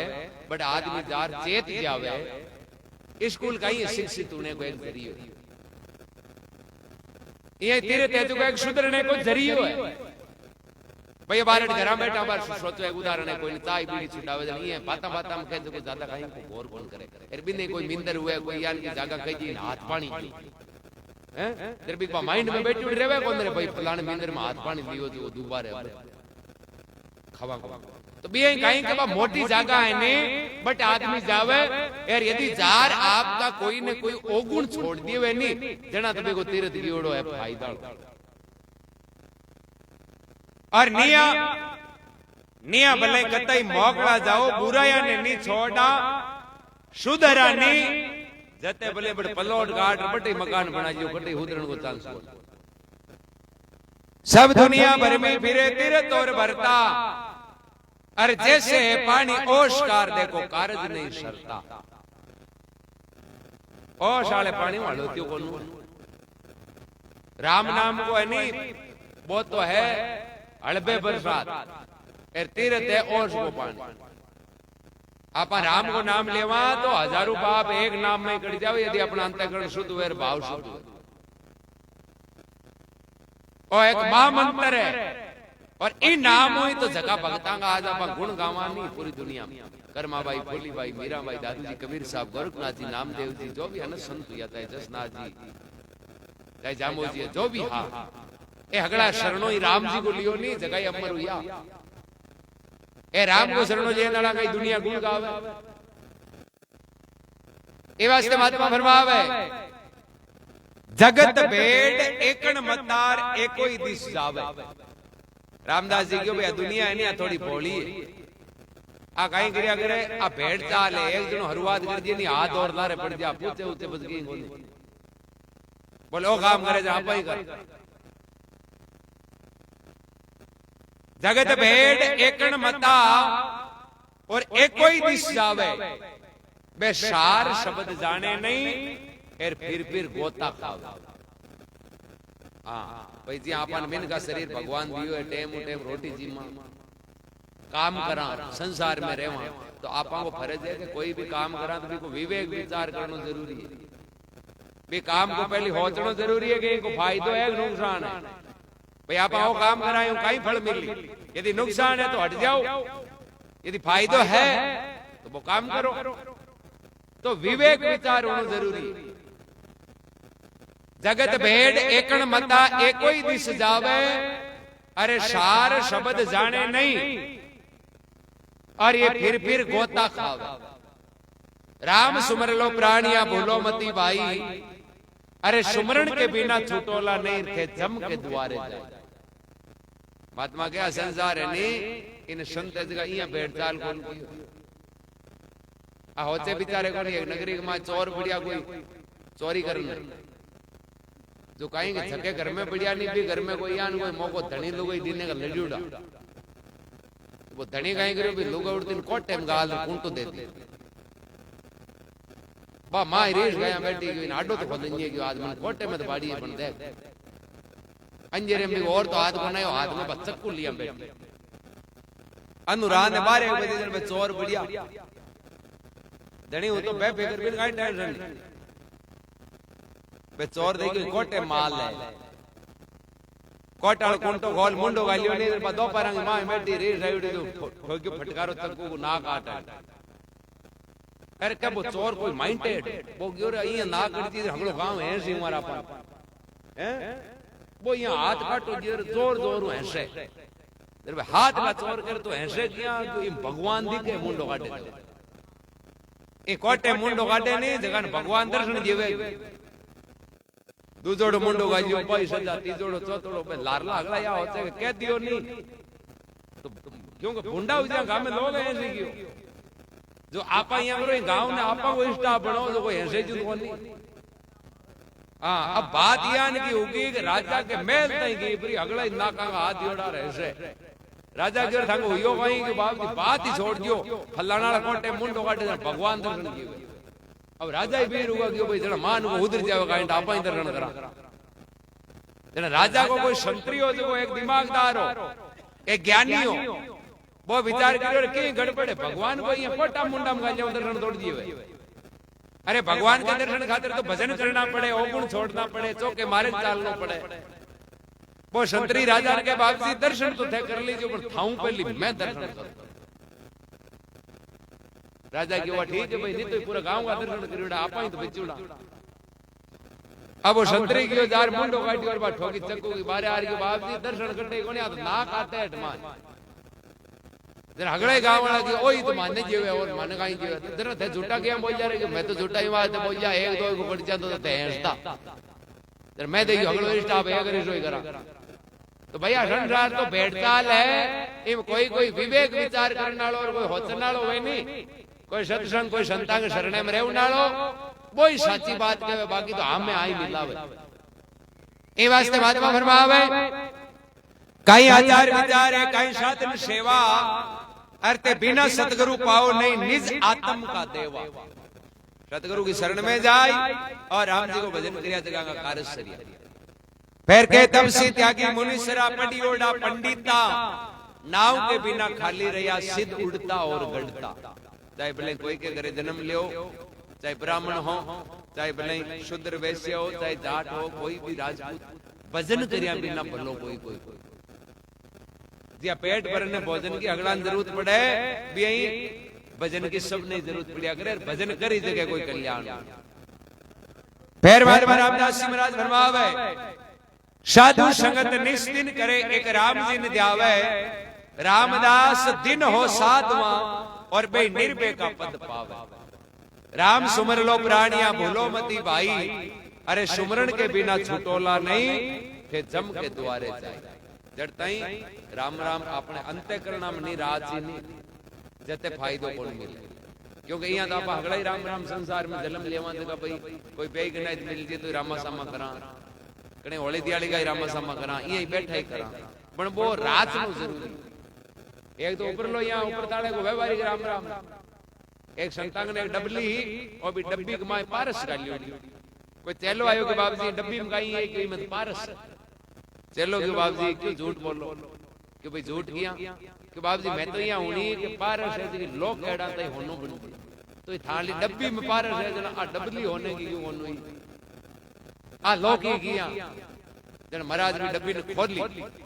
बट आदमी जार चेत जावे स्कूल कहीं शिक्षित होने को एक जरियो ये तीर्थ है जो एक सुधरने को जरियो है। भाई बारट घर बैठा बार सोचो एक उदाहरण है कोई चाय बीड़ी छुटावे नहीं है बाता बाता में कह जो ज्यादा कहीं को गौर कौन करे फिर भी नहीं कोई मिंदर हुए कोई यान की जगह कही जी हाथ पानी हैं तेरे भी माइंड में बैठी रहवे कौन मेरे भाई फलाने मिंदर में हाथ पानी लियो जो दोबारा खवा तो भी कहीं के मोटी जगह है ने बट आदमी जावे यार यदि जार आपका कोई ने कोई ओगुण छोड़ दिए वे नहीं जना तबे को तीर्थ गियोड़ो है फायदा। और निया निया भले कतई मोकला जाओ बुराया ने नहीं छोड़ा सुधरा नहीं जते भले बड़े पलोट गाट बटे मकान बना जो कटे हुदरन को चांस हो। सब दुनिया भर में फिरे तीर्थ और भरता और जैसे पानी ओशकार देखो कारज नहीं सरता। ओश वाले पानी वालो त्यो कोनु राम नाम को है नहीं वो तो है हड़बे बरसात एर तीर्थ है ओश को पानी। आप राम को नाम लेवा तो हजारों पाप एक नाम में कट जाओ यदि अपना अंतःकरण शुद्ध हुए भाव शुद्ध हुए। और एक महामंत्र है और इन नाम हुई तो जगह भगता का आज आप गुण गावा नहीं पूरी दुनिया में। कर्माबाई फूलीबाई मीराबाई दादू जी कबीर साहब गोरखनाथ जी नामदेव जी जो भी अनंत संत हुआ चाहे जसनाथ जी चाहे जामो जी जो भी हा ए हगड़ा शरणो ही राम जी को लियो नहीं जगह अमर हुआ ए राम को शरणो जे नाला कई दुनिया गुण गावे ए वास्ते महात्मा फरमावे जगत भेड़ एकण मतार एकोई दिस जावे। रामदास जी क्यों भैया दुनिया है नहीं थोड़ी भोली है आ कहीं गिरिया करे आ भेड़ चाल है एक दिन हरुआत कर दिए नहीं हाथ और लारे पड़ जा पूछे उसे बच गई बोले ओ काम करे जा आप ही कर। जगत भेड़ एकण मता और एकोई दिस जावे बे सार शब्द जाने नहीं फिर गोता खावे। हाँ भाई जी आपन मिन का शरीर भगवान दियो है टेम टेम रोटी जीमा काम करा संसार में रहवा तो आपा को फर्ज है कि कोई भी काम करा तो भी को विवेक विचार करना जरूरी है। भी काम को पहले होचना जरूरी है कि इनको फायदो है नुकसान है। भाई आप आओ काम कराए कहीं फल मिली यदि नुकसान है तो हट जाओ यदि फायदो है तो वो काम करो तो विवेक विचार होना जरूरी है। जगत भेड़ एकण मता एकोई दिस जावे अरे सार शब्द जाने नहीं और ये फिर गोता खावे। राम सुमर लो प्राणिया भूलो मती भाई अरे सुमरण के बिना छुटोला नहीं थे जम के द्वारे जाए। महात्मा क्या संसार है नहीं इन संत जगह इया भेड़ चाल कौन की होते बेचारे को नहीं नगरी में चोर बढ़िया कोई चोरी करना जो कहेंगे छके घर में बढ़िया नहीं भी घर में कोई यान कोई मौको धनी लोग दीने का लड्डूड़ा वो धनी कहीं करो भी लोग उड़ दिन कोट टाइम गाल कुंटो देते बा मां रेस गया बैठी गई आडो तो खोदनी कि आदमी कोटे में तो बाड़ी बन दे अंजेरे में और तो हाथ बनायो हाथ में बच्चक्कू लिया बैठी अनुरान ने 12 बजे में चोर बढ़िया धनी हो तो बेफिक्र भी काई टेंशन नहीं बे चोर देखी कोटे माल है कोटाल कुंटो गोल मुंडो गालियो नहीं दो परंग मां बैठी रे राइडी तो ठोक्यो फटकारो तक को ना काटा अरे क्या वो चोर कोई माइंडेड वो क्यों रे ये ना करती हमलो गांव है सी हमारा अपन हैं वो यहाँ हाथ काटो जोर जोर ऐसे हाथ का चोर कर तो ऐसे किया तो ये भगवान दिखे मुंडो काटे ये कोटे मुंडो काटे नहीं जगह भगवान दर्शन देवे दूजोड़ो मुंडो गालियो पाई सजा तीजोड़ो चौथोड़ो पे लारला अगला या होते कह दियो नहीं तो क्योंकि भुंडा उजा गांव में लोग ऐसे क्यों जो आपा यहाँ करो गांव ने आपा को स्टाफ बनाओ जो कोई ऐसे जो नहीं हाँ, अब बात यान की होगी कि राजा के महल तई गई पर अगला ही नाका का हाथ जोड़ा रहे से राजा के थांगो हुयो कहीं कि बात ही छोड़ दियो फलाना कोटे मुंडो काटे भगवान दर्शन कियो। अब राजा ही भी रुका कि भाई जरा मान को उधर जावे काई आपा ही दर्शन करा। जरा राजा को कोई संतरी हो जो एक दिमागदार हो एक ज्ञानी हो वो विचार करो कि गड़बड़े भगवान को ये पोटा मुंडा में गालियां दर्शन तोड़ दिए। अरे भगवान के दर्शन खातिर तो भजन करना पड़े, अवगुण छोड़ना पड़े, चौके मारे चालना पड़े। वो संतरी राजा के बाबजी दर्शन तो थे कर लीजिए पर थाऊं पहली मैं दर्शन करूं। राजा की वो ठीक है भाई नहीं तो पूरा गांव का दर्शन करियोड़ा आपा ही तो बिचुड़ा। अब वो संतरी की जार मुंडो काटी और बात ठोकी चक्कू की बारे आ रही बाबजी दर्शन करने को नहीं आता ना काटे हटमान जरा अगले गांव वाला की ओही तो मानने जीवे और माने काई जीवे जरा थे झूठा क्या बोल जा रहे कि मैं तो झूठा ही बात बोल जा एक दो को पड़ जातो तो ते हंसता जरा मैं देखियो अगलो स्टाफ है अगर इसो ही करा तो भैया रणराज तो भेड़ताल है इम कोई विवेक विचार करने वालो और कोई होचन वालो है नहीं कोई सत्संग कोई संता के शरणे में रहने वालो वही साची बात कहे बाकी तो हम में आई मिलावे ए वास्ते महात्मा फरमावे कई आचार विचार है कई साधन सेवा अरते बिना सतगुरु पाओ नहीं निज आत्म का देवा। सतगुरु की शरण में जाए और राम जी को भजन क्रिया जगह का कार्य सरिया फिर के तपसी त्यागी मुनिसरा पटियोड़ा पंडिता नाव के बिना खाली रहा सिद्ध उड़ता और गढ़ता। चाहे भले कोई के घरे जन्म लियो चाहे ब्राह्मण हो चाहे भले शूद्र वैश्य हो चाहे जाट हो कोई भी राजपूत भजन करिया बिना भलो कोई जिया पेट भरने भोजन की अगला जरूरत पड़े भी यही भजन की सब नहीं जरूरत पड़िया करे भजन करी जगह कोई कल्याण। फिर रामदास जी महाराज फरमावे साधु संगत निस्दिन करे एक राम जी ने ध्यावे रामदास दिन हो साधवा और बे निर्भय का पद पावे। राम सुमर लो प्राणिया भूलो मती भाई अरे सुमरण के बिना छुटोला नहीं थे जम के द्वारे जाए। जड़ तई राम राम अपने अंतःकरण में नहीं राज जी नहीं जते फायदो कोन मिले क्योंकि यहाँ तो आप अगला ही राम राम संसार में जन्म लेवा देगा भाई कोई बेई गना मिल जे तो रामा सामा करा कने होली दियाली का रामा सामा करा यही बैठा ही करा पण वो रात नु जरूरी एक तो ऊपर लो यहाँ ऊपर ताड़े को व्यवहारिक राम राम एक संतांग ने एक डबली और भी डब्बी कमाए पारस डालियो कोई चेलो आयो के बाबूजी डब्बी में गाई है कोई मत पारस चलो के बाबूजी क्यों झूठ बोलो कि भाई झूठ किया कि बाबूजी मैं तो यहाँ होनी कि पारस है कि लोग कहड़ा तई होनो बन तो थाली डब्बी में पारस है जना आ डबली होने की क्यों होनो ही आ लोग ही किया जना महाराज की डब्बी ने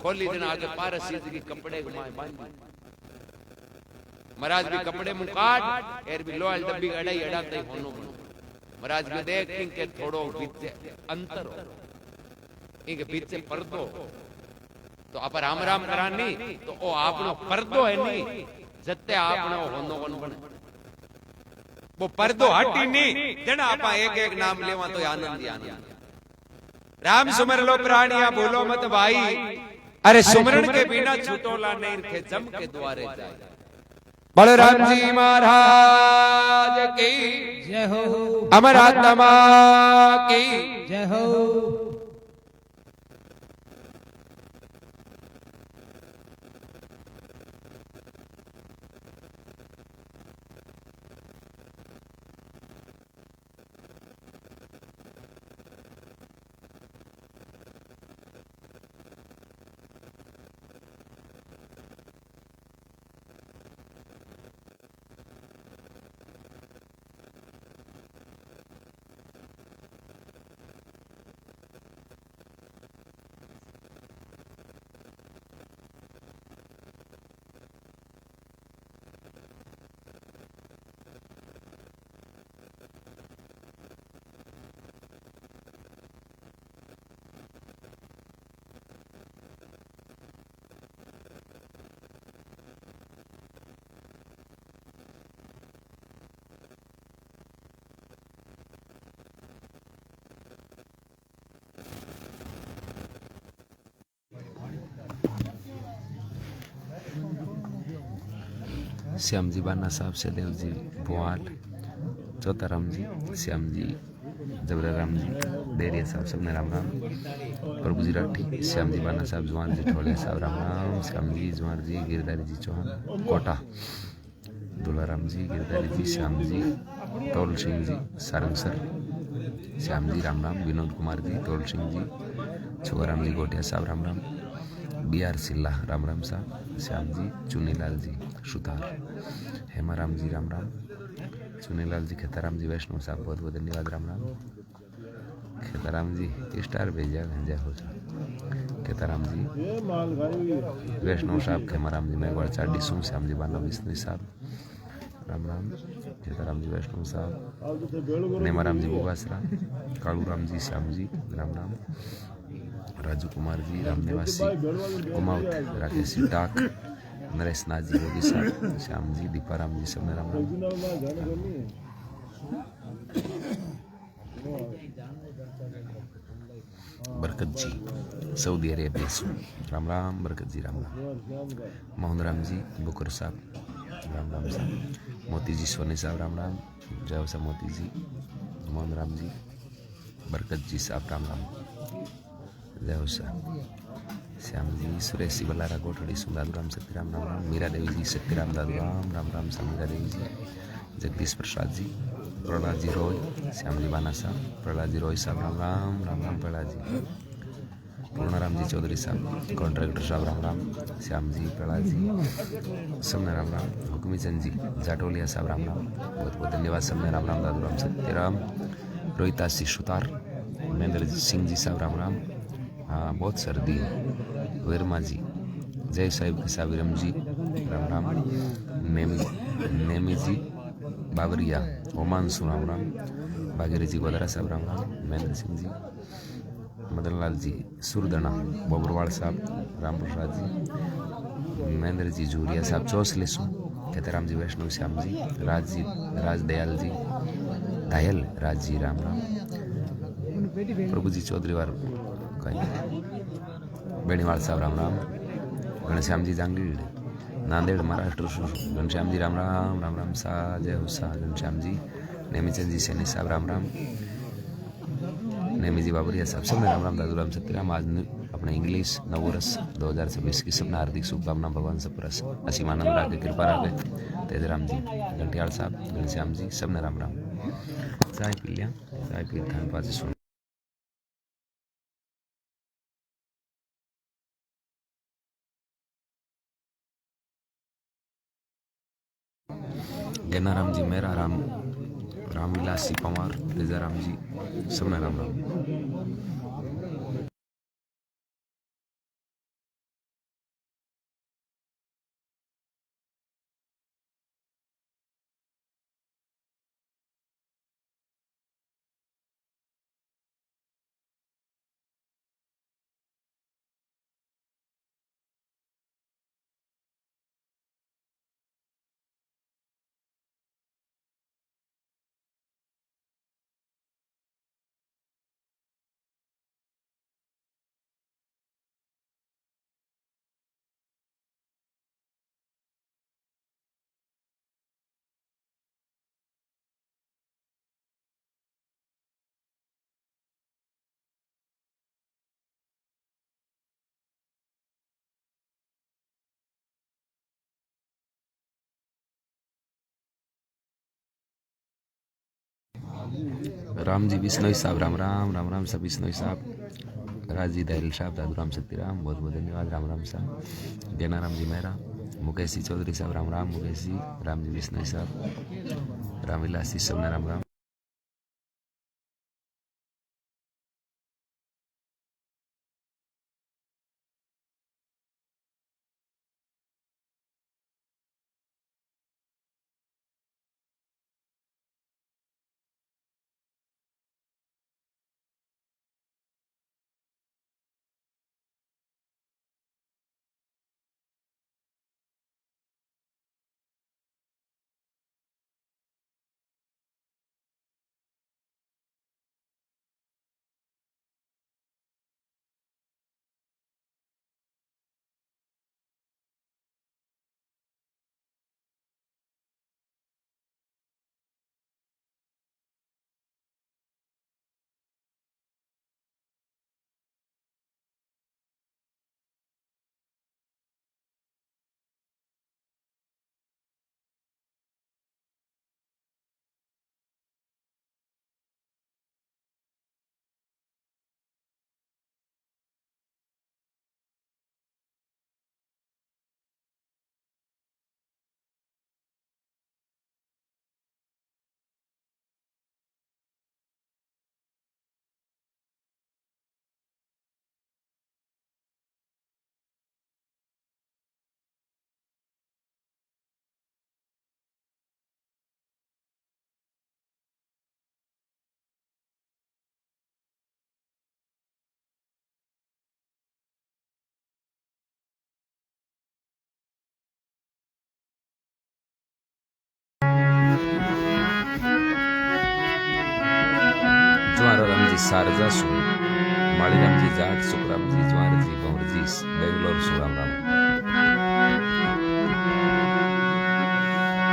खोली जना आगे पारस सीध की कपड़े घुमाए बांधी महाराज भी कपड़े मुंह काट एर भी लोयल डब्बी अड़ाई अड़ा तई होनो बन महाराज के देख के थोड़ो बीच अंतर हो इनके पीछे पर्दो तो आप राम राम करानी तो ओ आपनो पर्दो है नहीं जत्ते आपनो होनो कोन बने वो पर्दो हटी नहीं जना आपा एक एक नाम लेवा तो आनंद ही आनंद। राम सुमर लो प्राणिया भूलो मत भाई अरे सुमरण के बिना छुटोला नहीं थे जम के द्वारे जाए। बलराम जी महाराज की जय हो अमर आत्मा की जय हो। श्याम जी बाना साहब सदेव जी भोवाल चौथाराम जी श्याम जी जबराराम जी देरिया साहब सबने राम राम। प्रभु जी राठी, श्याम जी बाना साहब, जुआर जी ठोलिया साहब राम राम। श्याम जी, जुआर जी, गिरधारी जी चौहान कोटा, दुलाराम जी, गिरधारी जी, श्याम जी, तौल सिंह जी सारंगसर, श्याम जी राम राम। विनोद कुमार जी, तौल सिंह जी, छोराम जी गोटिया साहब राम राम। बी आर सिल्ला राम राम साहब। श्याम जी, चुनीलाल जी सुतार, हेमाराम जी राम राम। चुनीलाल जी, खेताराम जी वैष्णव साहब बहुत बहुत धन्यवाद राम राम। खेताराम जी स्टार भेजा जय हो खेताराम जी, वैष्णव साहब, खेमाराम जी मेघवाड़ चाडी सू, श्याम जी बाना विष्णु साहब राम राम। खेताराम जी वैष्णव साहब, नेमाराम जी बुगासरा, कालू राम जी, श्याम जी राम राम। राजू कुमार जी, राम निवासी कुमाऊत, राकेश जी टाक, नरेश नाथ जी योगी साहब, श्याम जी, दीपाराम जी सबने राम राम। बरकत जी सऊदी अरेबिया से राम राम। बरकत जी राम राम। मोहन राम जी बुकर साहब राम राम साहब। मोती जी सोनी साहब राम राम। जय साहब मोती जी। मोहन राम जी, बरकत जी साहब राम राम। जय साहब। श्याम जी, सुरेश जी बल्लारा गोठड़ी सु, दादूराम सत्यराम राम राम। मीरा देवी जी, सत्यराम दादूराम राम राम साहब। मीरा देवी जी, जगदीश प्रसाद जी, प्रहलाद जी रॉय, श्याम जी बाना साहब, प्रहलाद जी रॉय साहब राम राम। राम राम प्रहलाद जी। पूर्णाराम जी चौधरी साहब, कॉन्ट्रैक्टर साहब राम राम। श्याम जी, प्रहलाद जी सबने राम राम। हुक्मी चंद जी जाटोलिया साहब राम राम, बहुत बहुत धन्यवाद सबने राम राम। दादूराम सत्यराम, रोहितास जी सुतार, महेंद्र सिंह जी साहब राम राम। हाँ बहुत सर्दी है। वर्मा जी, जय साहिब के साहब विरम जी राम राम। नेमी जी बाबरिया, ओमान सु राम राम। भागीरथी जी गोदरा साहब राम राम। महेंद्र सिंह जी, मदनलाल जी सुरदना, बोबरवाड़ साहब, राम प्रसाद जी, महेंद्र जी जूरिया साहब चौसले सु, खेताराम जी वैष्णव, श्याम जी, राज दयाल जी दयाल, राज जी राम राम। प्रभु जी चौधरी वार बेणीवाल साहब राम राम। घनश्याम जी जांगीड़, नांदेड़ महाराष्ट्र सु, घनश्याम जी राम राम। राम राम सा, जय हो सा घनश्याम जी। नेमीचंद जी सैनी साहब राम राम। नेमी जी बाबरिया साहब सबने राम राम। दादूराम सत्यराम, आज अपने इंग्लिश नववर्ष 2026 की सबने हार्दिक शुभकामना। भगवान सब पर असीम आनंद राखे, कृपा राखे। तेजराम जी, घंटियाल साहब, घनश्याम जी सबने राम राम। चाय पी लिया, चाय पी खान पास सुन। गेनाराम जी मेरा राम, रामविलास जी पवार, तेजाराम जी सबने राम राम। राम जी बिश्नोई साहब राम राम। राम राम साहब बिश्नोई साहब। राजी दयाल साहब, दादूराम सत्यराम बहुत बहुत धन्यवाद राम राम साहब। गेनाराम जी मेहरा, मुकेश जी चौधरी साहब राम राम। मुकेश जी, राम जी बिश्नोई साहब, रामविलास जी सबने राम राम। जी शारजा सु मालीराम जी जाट सुखराम जी जवार जी भंवर जी बेंगलोर सु राम राम।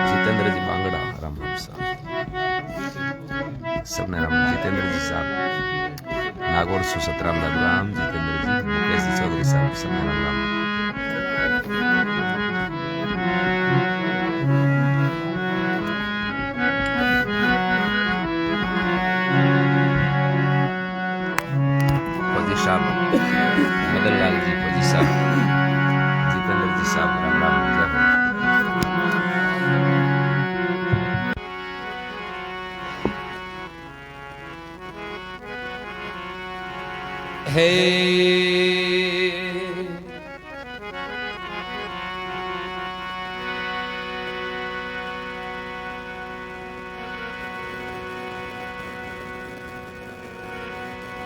जितेंद्र जी बांगड़ा राम राम साहब सबने राम। जितेंद्र जी साहब नागौर सु सतराम दादू राम। जितेंद्र जी मुकेश जी चौधरी साहब सबने राम राम। मदन लाल जी फौजी साहब। जितेंद्र जी साहब राम राम। हे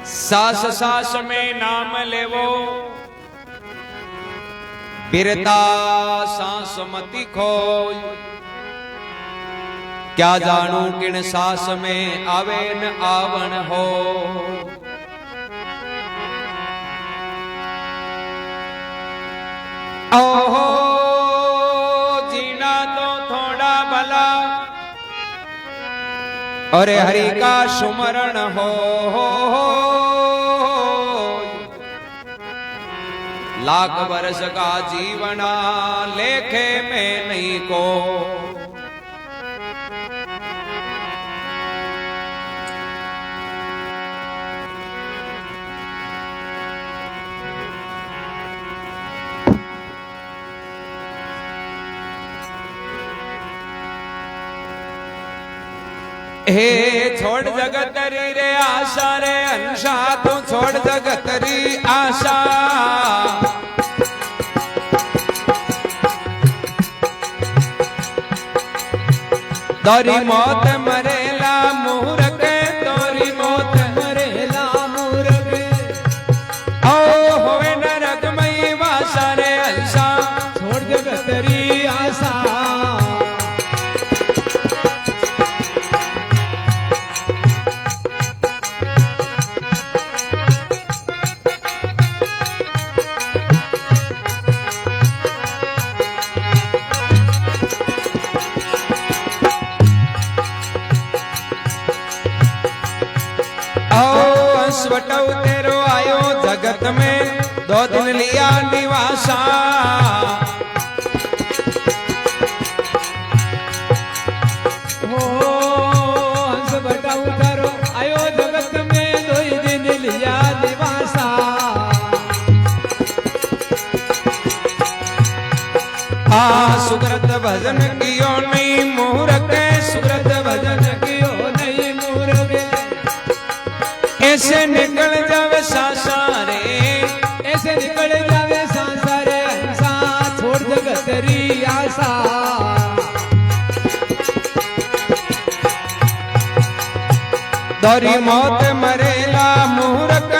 सास सास में नाम लेवो बिरता सांस मति खोय। क्या जानू किन सास में आवे न आवन हो। ओहो जीना तो थोड़ा भला और हरि का सुमरण हो। लाख वर्ष का जीवना लेखे में नहीं को। हे छोड़ जगतरी रे आशा रे अंशा तू छोड़ जगतरी आशा। तोरी मौत मरेला मूर्ख तोरी मौत मरेला मूर्ख। ओ होवे नरकमयी वासा रे अंशा छोड़ जगतरी आशा। बटऊ तेरो आयो जगत में 2 दिन लिया निवासा। हो हंस बटऊ तेरो आयो जगत में 2 दिन लिया निवासा। सुकृत भजन कियो नहीं मूर्ख सुकृत भजन कियो नहीं मूर्ख। ऐसे निकल जावे सांसारे ऐसे निकल जावे सांसारे अंसा छोड़ जगतरी आशा। दोरी मौत मरेला मूर्ख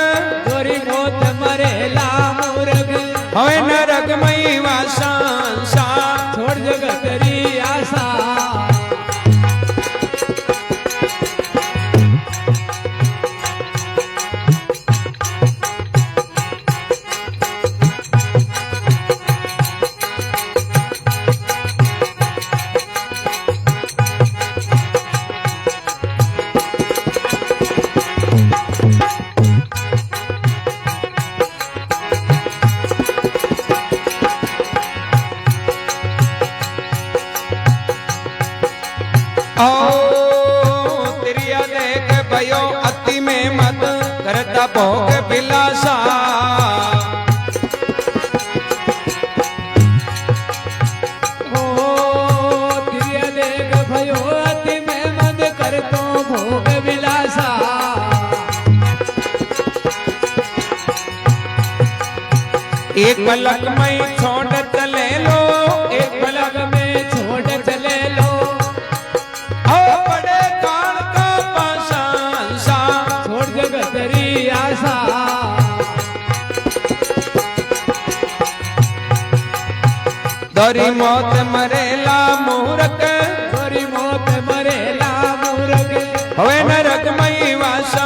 दोरी मौत मरेला मूर्ख। होए नरकमयी वासा अंसा छोड़ जगतरी आशा। तिरिया देख भयो अति में मत करता भोग बिलासा। ओ तिरिया देख भयो अति में मत करतो भोग बिलासा। एक पलक में छोड़ चले लो एक पलक में छोड़ चले लो। दोरी मौत मरेला मूर्ख दोरी मौत मरेला मूर्ख। होवे नरकमयी वासा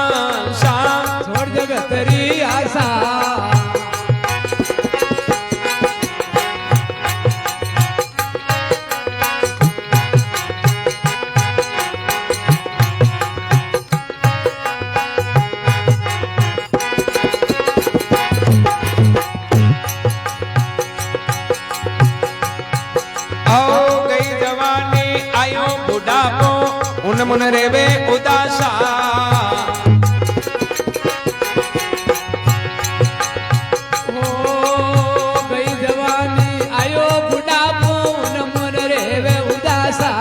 उन मुन रेवे उदासा हो गई जवानी आयो बुढ़ापो उन मुन रेवे उदासा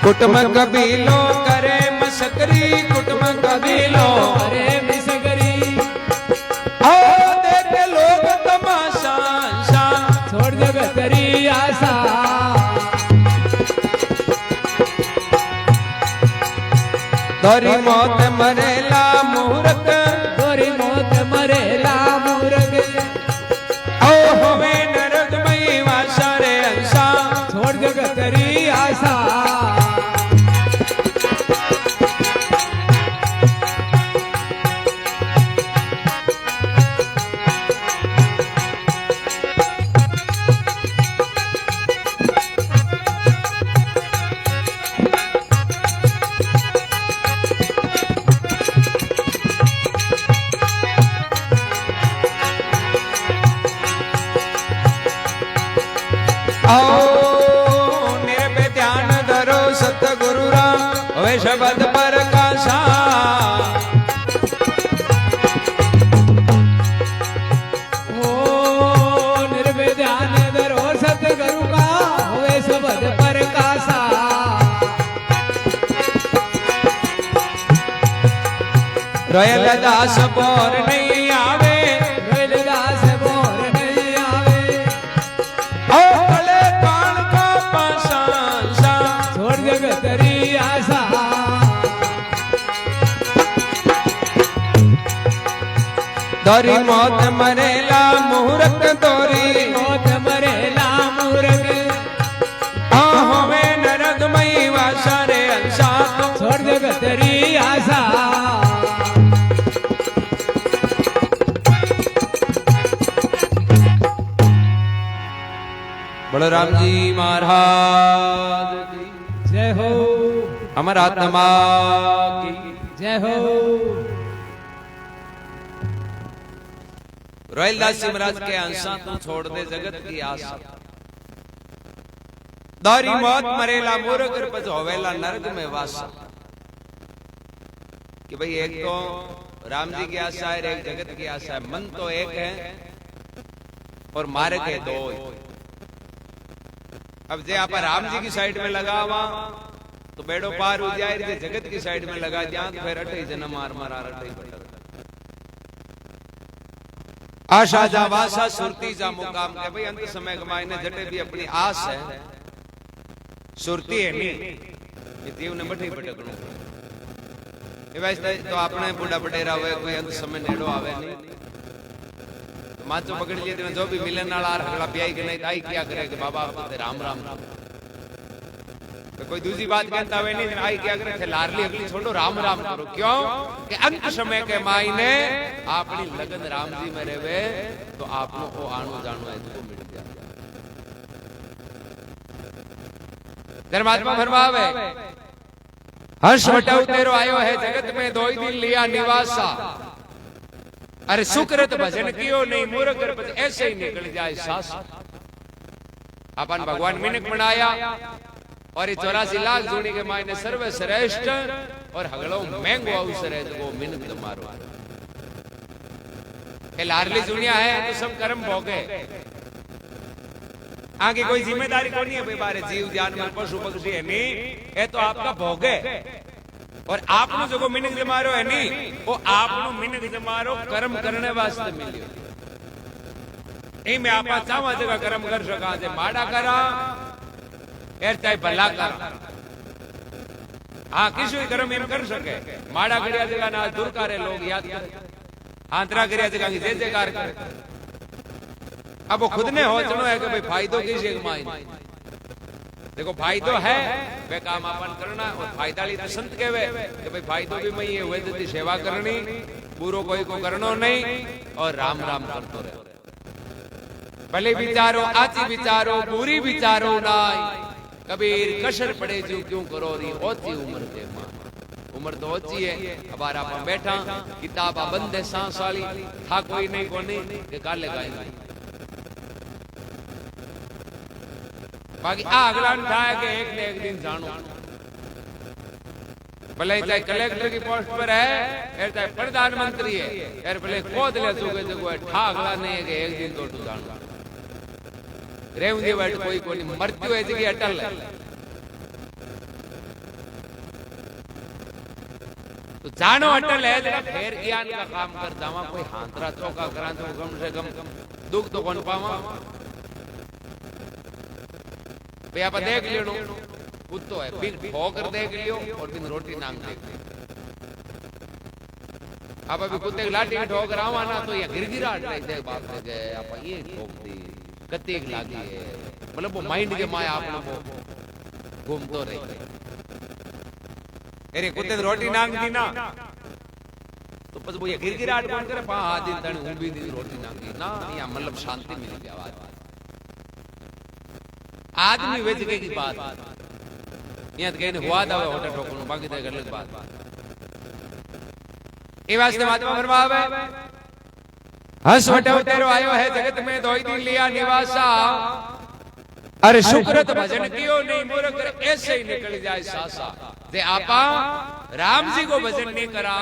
कुटुंब कबीलो करे मसकरी कुटुंब कबीलो अरे मिसगरी ओ देखे लोग तमाशा सा छोड़ जगत री आशा दोरी मौत मरेला मूर्ख गोरी मौत मरेला मूर्ख ओ होवे नरकमयी वासा रे अंसा छोड़ जगत री आशा निर्भय ध्यान धरो सतगुरु राम वे शब्द पर कासा ओ निर्भय ध्यान धरो सतगुरु का होवे शब्द पर कासा रोयल दास बोर नहीं आवे रोयल दास बोर नहीं आवे ओ भले कान का पासा छोड़ जगत री आशा दोरी मौत मरेला मूर्ख दोरी मौत मरेला मूर्ख होवे नरकमयी वासा रे अंसा छोड़ जगत री आशा बलराम जी महाराज की जय हो अमर आत्मा की जय हो रोहिलदास जी महाराज के अंशा तू छोड़ दे जगत की आशा दारी मौत मरेला मूर्ख पछ होवेला नरक में वासा कि भाई एक तो राम जी की आशा है एक जगत की आशा है मन तो एक है और मार्ग है दो अब जे आप राम जी की साइड में लगा हुआ तो बेड़ो पार हो जाए जे जगत की साइड में लगा दिया तो फिर अठे जन्म मार मार अठे भटक आशा जा वासा सुरती जा मुकाम के भाई अंत समय कमाई ने जटे भी अपनी आस है सुरती है नहीं ये जीव ने बठी भटकणो ये वैसे तो आपने बूढ़ा बटेरा हुए कोई अंत समय नेड़ो आवे नहीं तो माचो पकड़ लिए तो जो भी मिलन वाला हगड़ा पियाई के नहीं आई क्या करे कि बाबा आपते राम राम तो कोई दूसरी बात कहता हुए नहीं आई क्या करे थे लारली अगली छोड़ो राम राम करो क्यों कि अंत समय के माई ने अपनी लगन राम जी में रहे तो आपनो को आनो जानो है तो मिल गया धर्मात्मा फरमावे हर्ष वटाऊ तेरो आयो है जगत में दो ही दिन लिया निवासा अरे सुकृत भजन कियो नहीं मूर्ख ऐसे ही निकल जाए सास अपन भगवान मिनक बनाया और ये 84 लाख जोड़ी के मायने सर्वश्रेष्ठ और हगड़ो महंगो अवसर है तो वो मिनक तुम्हारो ये लारली दुनिया है तो सब कर्म भोगे आगे कोई जिम्मेदारी को नहीं है भाई बारे जीव जानवर पशु पक्षी है नहीं ये तो आपका भोगे और आपनो जो मिनक जमारो है नहीं वो आपनो मिनक जमारो कर्म करने वास्ते मिलियो ए में आपा चावा जगह कर्म कर सका जे माड़ा करा एर चाहे भला करा हाँ किसी कर्म एम कर सके माड़ा करिया जगह ना दूर करे लोग याद करे आंतरा करिया जगह की जय जयकार करे अब वो खुद ने होचनो है कि भाई फायदो किसी एक माई देखो फायदो है वे काम अपन करना और फायदा ली तो संत कहवे कि भाई फायदो भी मैं ये हुए जल्दी सेवा करनी बुरो कोई को करनो नहीं और राम राम करतो रहे भले विचारो आची विचारो बुरी विचारो नाई कबीर कसर पड़े जो क्यों करो री ओची उम्र के मां उम्र तो ओची है हमारा अपन बैठा किताब बंद है सांस वाली था कोई नहीं कोनी के काले गाय बाकी आ अगला था कि एक ने एक दिन जानो भले चाहे कलेक्टर की पोस्ट पर है चाहे प्रधानमंत्री है यार भले खोद ले चुके तो ठा अगला नहीं है कि एक दिन तो जानो रेव दी बैठ कोई मृत्यु है जगह अटल है तो जानो अटल है जरा फेर ज्ञान का काम कर जावा कोई हांतरा चौका करा तो कम से कम दुख तो कौन पावा पे आप देख लेनो कुत्तो है बिन ठोकर देख लियो और बिन रोटी नांग देख लियो आप अभी कुत्ते की लाठी की ठोकर आवाना तो ये गिरगिराहट रही थे बाप से गए आप ये ठोक दी कत्ते की लागी है मतलब वो माइंड के माया आप लोग घूमतो रही अरे कुत्ते रोटी नांग दी ना तो बस वो ये गिरगिराहट कौन करे पा हाथ दिन तने ऊंबी दी रोटी नांगी ना या मतलब शांति मिली आवाज आदमी वे जगह की बात यहाँ तो कहने हुआ था होटल ठोकनो बाकी तो गलत बात ये वास्ते महात्मा फरमावे हंस वटे तेरो आयो है जगत में दोई दिन लिया निवासा अरे शुक्रत भजन कियो नहीं मूर्ख ऐसे ही निकल जाए सासा जे आपा राम जी को भजन नहीं करा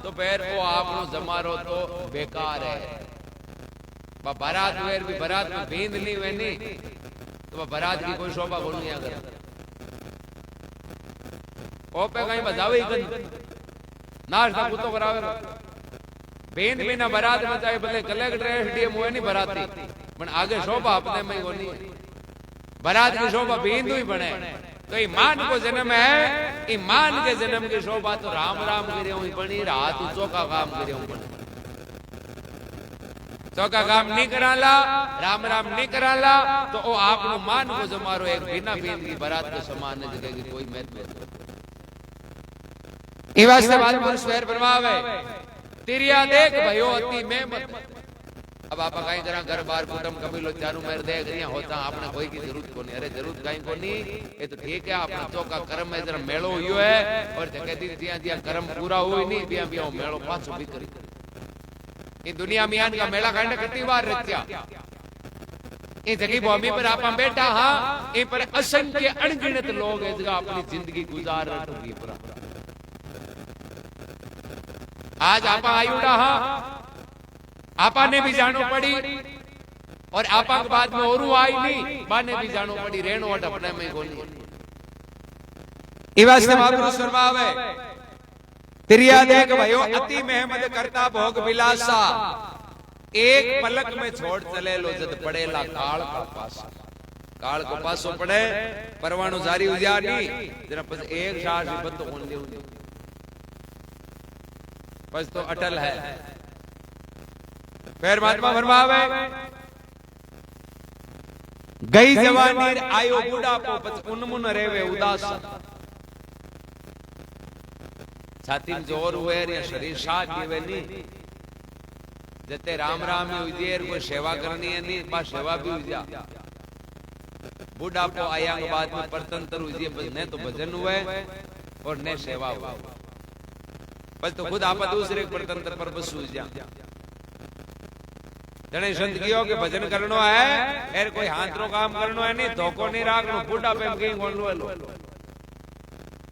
तो फिर वो आपनो जमारो तो बेकार है बारात वेर भी बारात में बींद नहीं वेनी तो बारात की कोई शोभा को नहीं अगर ओ पे कहीं बजावे ही नाश्ता कुत्तो करावे बेंद में ना बारात में चाहे भले कलेक्टर एसडीएम हुए नहीं बाराती पण आगे शोभा अपने में को नहीं बारात की शोभा बेंद ही बने तो ईमान को जन्म है ईमान के जन्म की शोभा तो राम राम करे हुई बनी रात चौका काम करे हुई बनी चौका काम नहीं कराला राम राम नहीं कराला तो वो आपनो मान को जमारो एक बिना बेंद की बारात के समान जगह की कोई महत्व नहीं ई वास्ते बात पुरुष पैर फरमावे तिरिया देख भयो अति में मत अब आप कहीं करा घर बार कुटुंब कबीलो चारू मेर देख रिया होता आपने कोई की जरूरत को नहीं अरे जरूरत कहीं को नहीं ये तो ठीक है आपने चौका कर्म में जरा मेलो हुयो है और जगह दी दिया दिया कर्म पूरा हुई नहीं बिया बिया मेलो पाछो भी करी ये दुनिया में आन का मेला कांड कितनी बार रचा ये जगह भूमि पर आप बैठा हां ये पर असंख्य अनगिनत लोग है जगह अपनी जिंदगी गुजार रहे पूरा आज आपा आयुड़ा हा आपा ने भी जानो पड़ी और आपा के बाद में औरू आई नहीं बाने भी जानो पड़ी रेणो अट अपने में गोली ई वास्ते महापुरुष फरमावे तिरिया देख भयो अति मेहमद करता भोग विलासा एक पलक में छोड़ चले लो जद पड़ेला काल को पासो पड़े परवाणु जारी उजानी जरा बस एक साल से बंद होने दे बस तो अटल है फिर महात्मा फरमावे गई जवानी आयो बुढ़ापो बस उन्मुन रेवे उदास छाती में जोर हुए या शरीर साथ देवे नहीं जते राम राम में उजेर को सेवा करनी है नहीं बस सेवा भी उजा बुढ़ापो आया के बाद में परतंत्र उजे ने तो भजन हुए और ने सेवा हुआ बस तो खुद आप दूसरे परतंत्र पर बस उजा जने संत कियो के भजन करनो है एर कोई हाथरो काम करनो है नहीं धोखो नहीं राखनो बुढ़ापे में कहीं गोल लो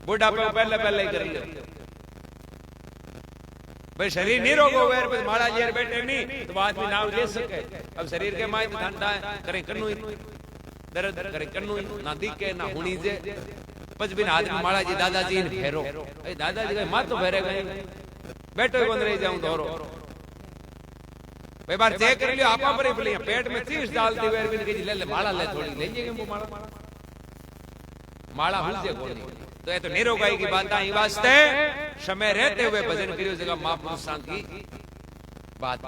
बुढ़ापे पहले पहले ही कर ले भाई शरीर नहीं रोगो वेर पे माड़ा जेर बैठे नहीं तो बात भी नाव ले सके अब शरीर के माय ठंडा है करे कन्नु दर्द करे कन्नु ना दिखे ना हुनी जे पच बिन आदमी माड़ा जी दादाजी ने फेरो ए दादाजी के मां तो फेरे गए बैठो बंद रह जाऊं धोरो भाई बार चेक कर लियो आपा पर ही पेट में 30 डाल दी वेर बिन के ले ले माड़ा ले थोड़ी ले जे के माड़ा माड़ा हुजे कोनी तो ये तो निरोगाई की बात आई वास्ते समय रहते हुए भजन करियो जगह महापुरुषां की बात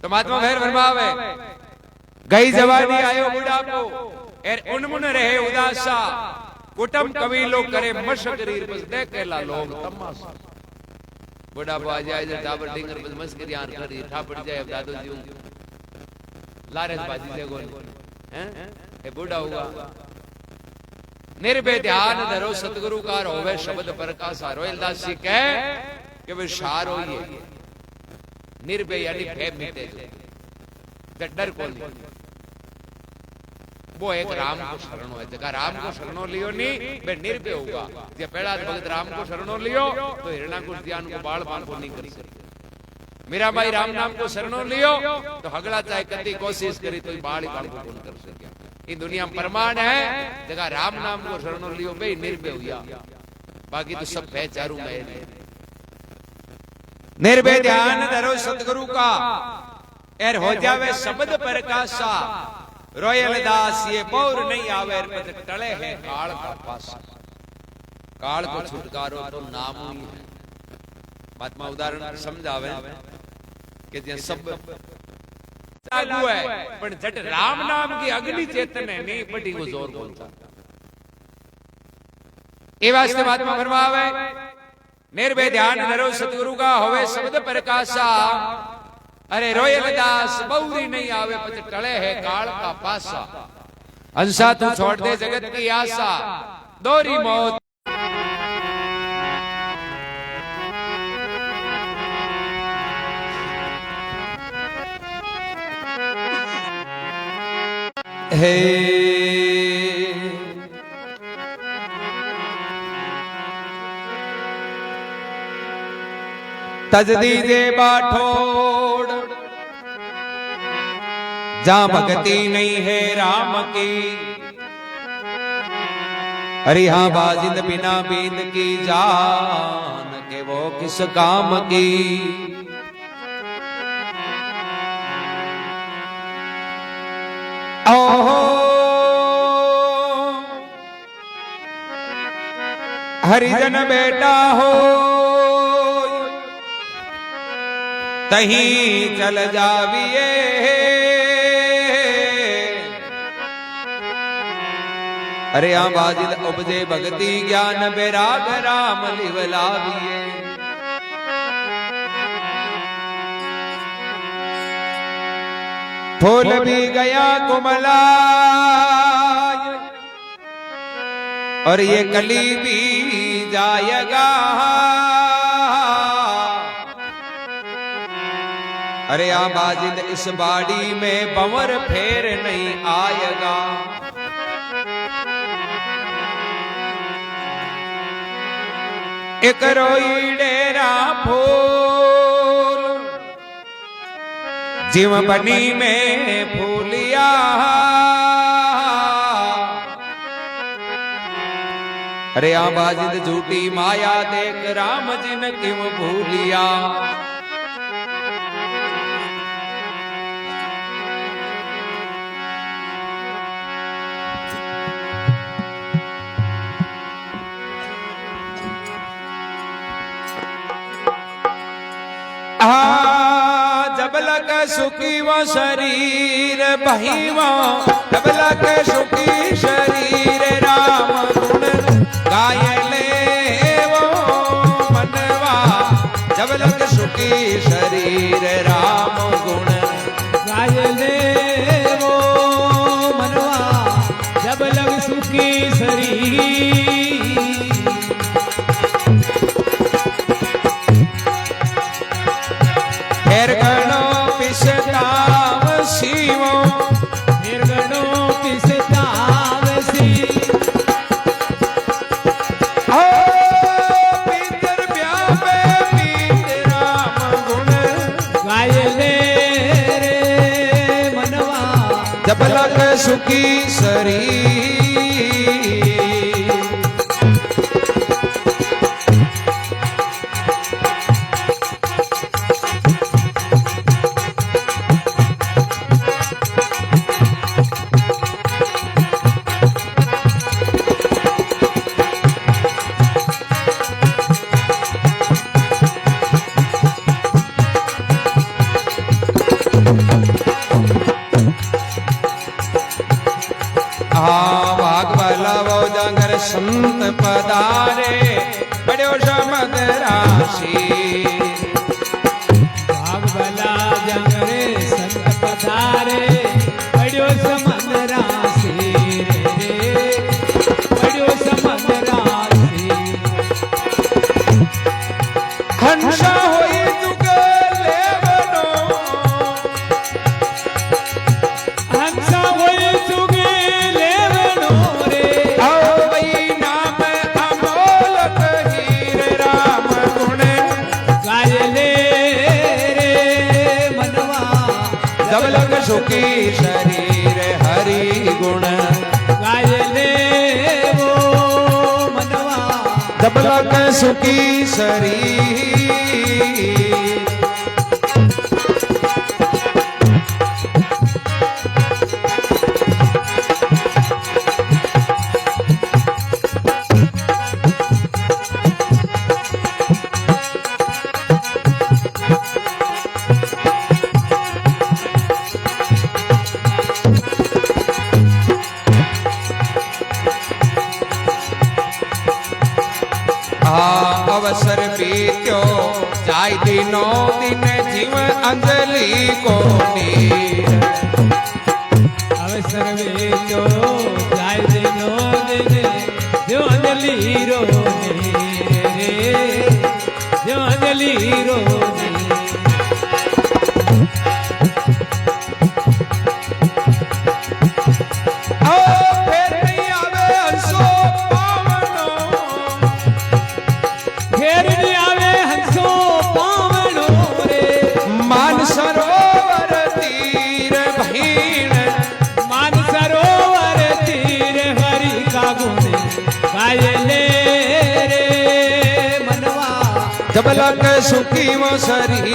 तो महात्मा भैर फरमावे गई जवानी आयो बुढ़ापो एर उन्मुन रहे उदासा कुटुंब कबीलो करे मशकरीर बस देखेला लोग तमाशा बुढ़ापो आ जाए इधर टाबर टिंगर बस मस्करी यार करी ठापड़ जाए अब दादू जी लारे बाजी से गोल हैं ए बूढ़ा हुआ निर्भय ध्यान धरो सतगुरु का होवे शब्द पर का सारो इल्दास जी कह कि वे शार होइए निर्भय यानी भय मिटे जो डर को नहीं वो एक राम को शरणो है। जगह राम को शरणो लियो नहीं बे निर्भय होगा। जे पहला भगत राम को शरणो लियो तो हिरणाकुश ध्यान को बाल बाल को नहीं कर सकते। मीराबाई राम नाम को शरणो लियो तो हगला चाहे कति कोशिश करी तो बाल बाल को नहीं कर सके। ये दुनिया में प्रमाण है। जगह राम नाम को शरणो लियो बे निर्भय हुआ, बाकी तो सब बेचारू में। निर्भय ध्यान धरो सतगुरु का एर हो जावे शब्द प्रकाशा। रोयल दास ये पौर नहीं आवे पद टले है काल का पासा। काल को छुटकारो तो नाम ही है। महात्मा उदाहरण समझावे कि जे सब लागू है पर जट राम नाम की अग्नि चेतन है नहीं बड़ी वो जोर बोलता। ये वास्ते महात्मा फरमावे निर्भय ध्यान धरो सतगुरु का होवे शब्द प्रकाशा। अरे रोयल दास बौरी नहीं आवे पच टले है काल का पासा। हंसा तू छोड़ दे जगत की आशा, दोरी मौत है। तज दीजे बाठोड़ जहां भक्ति नहीं है राम की। अरे हाँ बाजिंद बिना बींद की जान के वो किस काम की। ओहो हरिजन बेटा हो तहीं चल जाविए। अरे आ बाजिद उपजे भक्ति ज्ञान बैराग राम लिवलाविए। फूल भी गया कुमला और ये कली भी जाएगा। अरे आ बाजिद इस बाड़ी में बंवर फेर नहीं आएगा। एक रोई डेरा फूल जीव बनी में फूलिया। अरे आ बाजिद झूठी माया देख राम जी ने क्यों भूलिया। जब लग सुखी वो शरीर बहिवा। जब लग सुखी शरीर राम गुण गाय ले वो मनवा। जब लग सुखी शरीर राम गुण गाय ले वो मनवा। जब लग सुखी शरीर निर्गणो पिसताव शिवो। निर्गणो पिसताव शिव। ओ पीतर व्यापे पीत राम गुण गाय ले रे मनवा। जब लग सुखी शरीर। संत पधारे बड़ो समद राशि। भाग भला जंगरे संत पधारे बड़ो समद राशि रे। बड़ो समद राशि। हंसा होई जुगले बनो। हंसा होई जुगले सुखी शरीर हरि गुण गाय ले वो मनवा जब लग सुखी शरीर अवसर बीत्यो जाय दिनो दिन जीव अंजलि को अवसर बीत्यो जाय दिनो दिन जो अंजलि रो रे जो अंजलि रो जब लग सुखी वो शरीर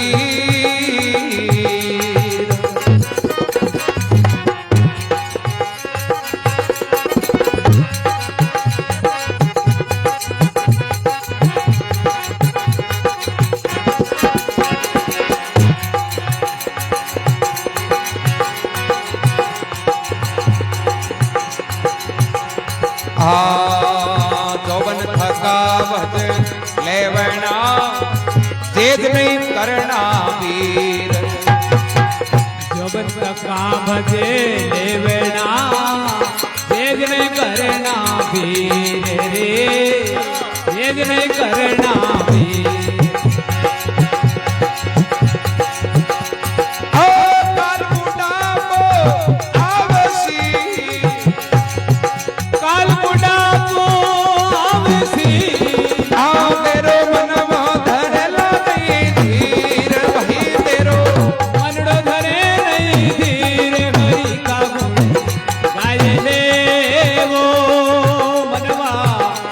जौवन थकावत लेवना तेज नहीं करना वीर जौवन थकावत लेवना तेज नहीं करना वीर रे तेज नहीं करना वीर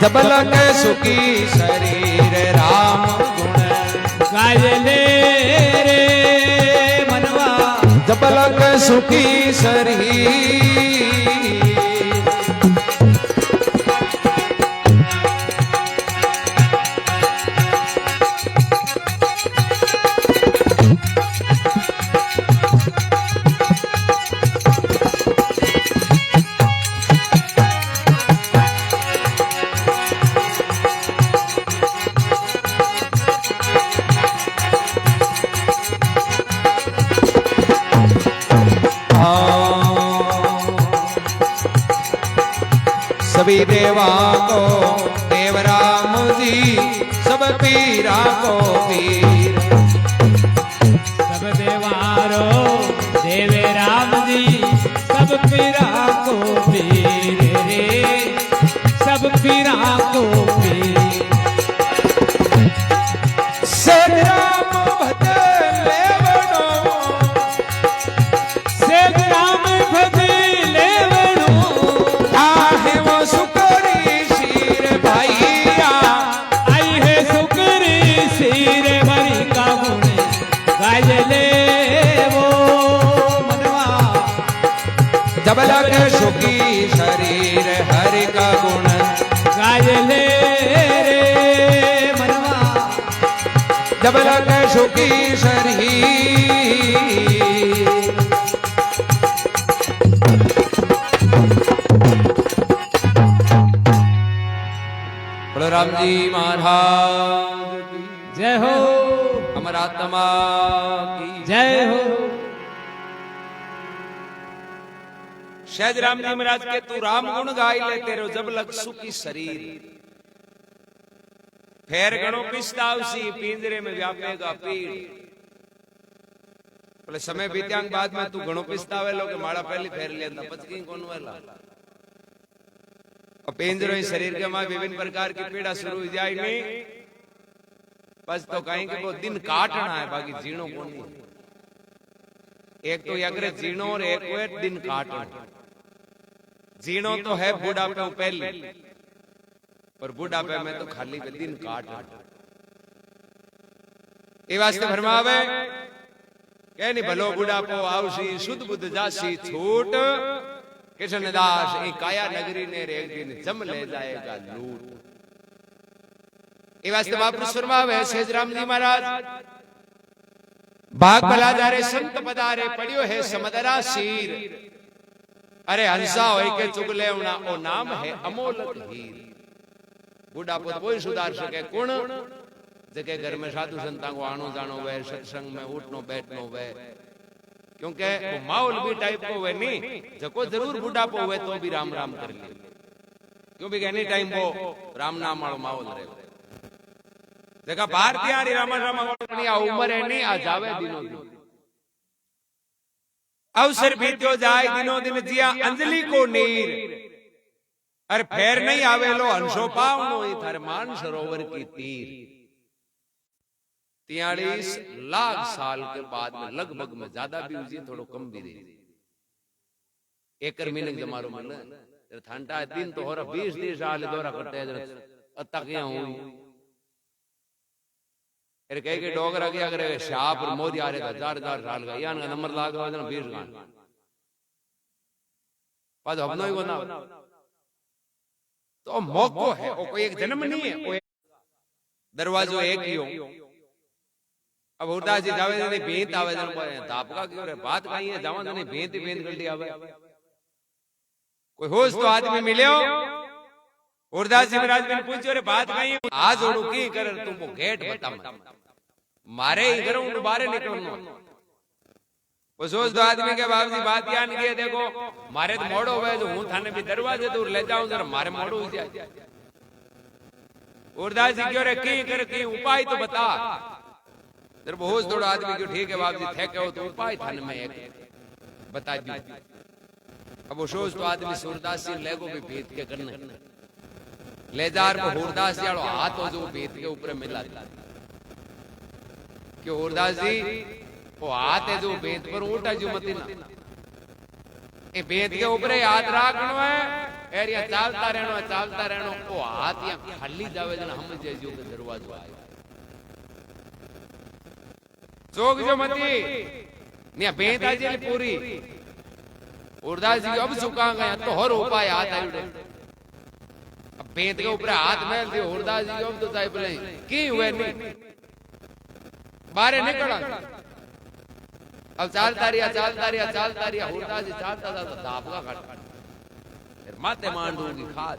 जब लग सुखी शरीर राम गुण गाय ले रे मनवा जब लग सुखी शरीर सभी देवा को देवराम जी सब पीरा को पीर सब देवारो देवे राम जी सब पीरा को पीर रे सब पीरा को पीर से राम भजन लेवनो से राम भजन लेवनो आहे वो सुकरी शीर भाईया आई है सुकरी शीर भरी का गुण गाय ले वो मनवा जब लग सुखी शरीर हरि का गुण गाय ले रे मनवा जब लग सुखी शरीर बोलो राम जी महाराज की जय हो अमर आत्मा की जय हो सहज राम जी महाराज के तू राम गुण गाई ले तेरो जब लग सुखी शरीर फेर गणो पिस्तावसी पिंजरे में व्यापेगा पीड़ बोले समय बीत्यांग बाद में तू गणो पिस्तावे लो के माड़ा पहली फेर लेंदा पचकी कोन वाला और पिंजरो ही शरीर के में विभिन्न प्रकार की पीड़ा शुरू हो जाए में बस तो कहीं के वो दिन काटना है बाकी जीणो कोनी एक तो अग्रे जीणो और एक हुए दिन काटो। जीणो तो है बुढ़ापे में पहले, और बुढ़ापे में तो खाली पे दिन काटो। ये वास्ते फरमावे के नहीं भलो बुढ़ापो आवशी शुद्ध बुद्ध जासी छूट, कृष्णदास ई काया नगरी ने एक दिन जम ले जाएगा लूट। ये वास्ते महापुरुष फरमावे सेज राम जी महाराज भाग भला जारे संत पधारे पड़ियो है समदरा शीर। अरे हंसा होई के चुगले उना ओ नाम है अमोलक हीर। बुढ़ापो तो कोई सुधार सके कुण जके घर में साधु संतां को आनो जानो वे, सत्संग में उठनो बैठनो वे, क्योंकि वो माहौल भी टाइप को वे नहीं जको जरूर बुढ़ापो हुए तो भी राम राम कर ले, क्यों भी एनी टाइम वो राम नाम वालो माहौल रहे। देखा भारतीय आरी राम राम अपनी आ उम्र है नहीं आ जावे दिनों दिन, अवसर बीत्यो जाए दिनों दिन जिया अंजलि को नीर। अरे फेर नहीं आवे लो हंसो पावनो ई थारे मान सरोवर की तीर। 43 लाख साल के बाद में लगभग में ज्यादा भी हुई थोड़ो कम भी रही एक महीने जमारो मिले ठंडा दिन तो हो रहा 20 साल दौरा करते अतकियां हुई। अरे कह के डोगरा गया अगर शाप और मोदी आ रहे था 4 साल का यान का नंबर लाग रहा था 20 गान पद अपनो ही कोना तो मौको है वो कोई एक जन्म नहीं है, कोई दरवाजो एक ही हो। अब उदास जी जावे ने भेंत आवेदन पर तापका क्यों रे बात कहीं है जावा ने भेंत ही भेंत गलती आवे। कोई होश तो आदमी मिले हो उदास जी महाराज ने पूछो रे बात कहीं आज ओड़ू की कर तुमको गेट बता मत मारे ही करूं तो बाहर निकलनो। वो सोच दो आदमी के बाप जी बात यान की देखो मारे तो मोड़ो हुए जो हूं थाने भी दरवाजे दूर ले जाऊं जरा मारे मोड़ो हो जाए। उदास जी क्यों रे की कर की उपाय तो बता। जब होश दौड़ आदमी क्यों ठीक है बाप जी थे कहो तो उपाय थाने में एक बता दी। अब वो सोच तो आदमी सूरदास जी ले को भी भेद के करने ले जार को सूरदास जी हाथ हो जो भेद के ऊपर मिला क्यों सूरदास जी वो हाथ है जो भेद पर उठा जो मत ना ये भेद के ऊपर हाथ रखनो है एरिया चालता रहनो वो हाथ या खाली जावे जन हम जो दरवाजो आए जोग जो मती ने बेता जी पूरी उरदास जी अब झुका गया तो हर उपाय हाथ आयो। अब बेत के ऊपर हाथ मेल दियो उरदास जी अब तो साहिब ले की हुए नहीं बाहर निकला। अब चालता रिया उरदास जी चालता था तो दापका काट फिर माथे मांडूगी खास।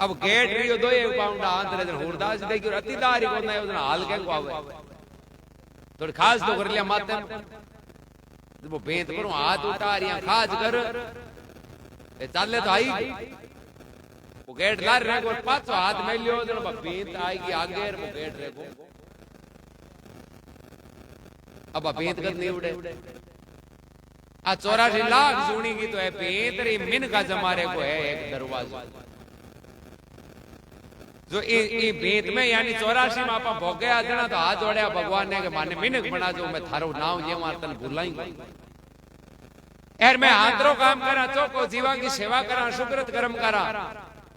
अब गेट रियो दो एक पाउंड आंतरे जन उरदास जी देखियो अतिदारी को नहीं उधर हाल के को आवे थोड़ी खास तो कर लिया माथे वो भेंत करूं हाथ उठा रिया खास कर चाले तो आई वो गेट लार रहे को पांच हाथ में लियो जन भेंत आएगी आगे वो गेट रे को अब भेंत कर नहीं उड़े आ 84 लाख सुनी की तो है भेंत रे मिन का जमारे को है एक दरवाजा जो ये भेद में यानी 84 में आप भोगे आ जाना तो हाथ जोड़े भगवान ने के माने मिनक बना जो मैं थारो नाम ये मारतन भुलाऊंगा यार मैं हाथरो काम करा चौको जीवा की सेवा करा सुकृत कर्म करा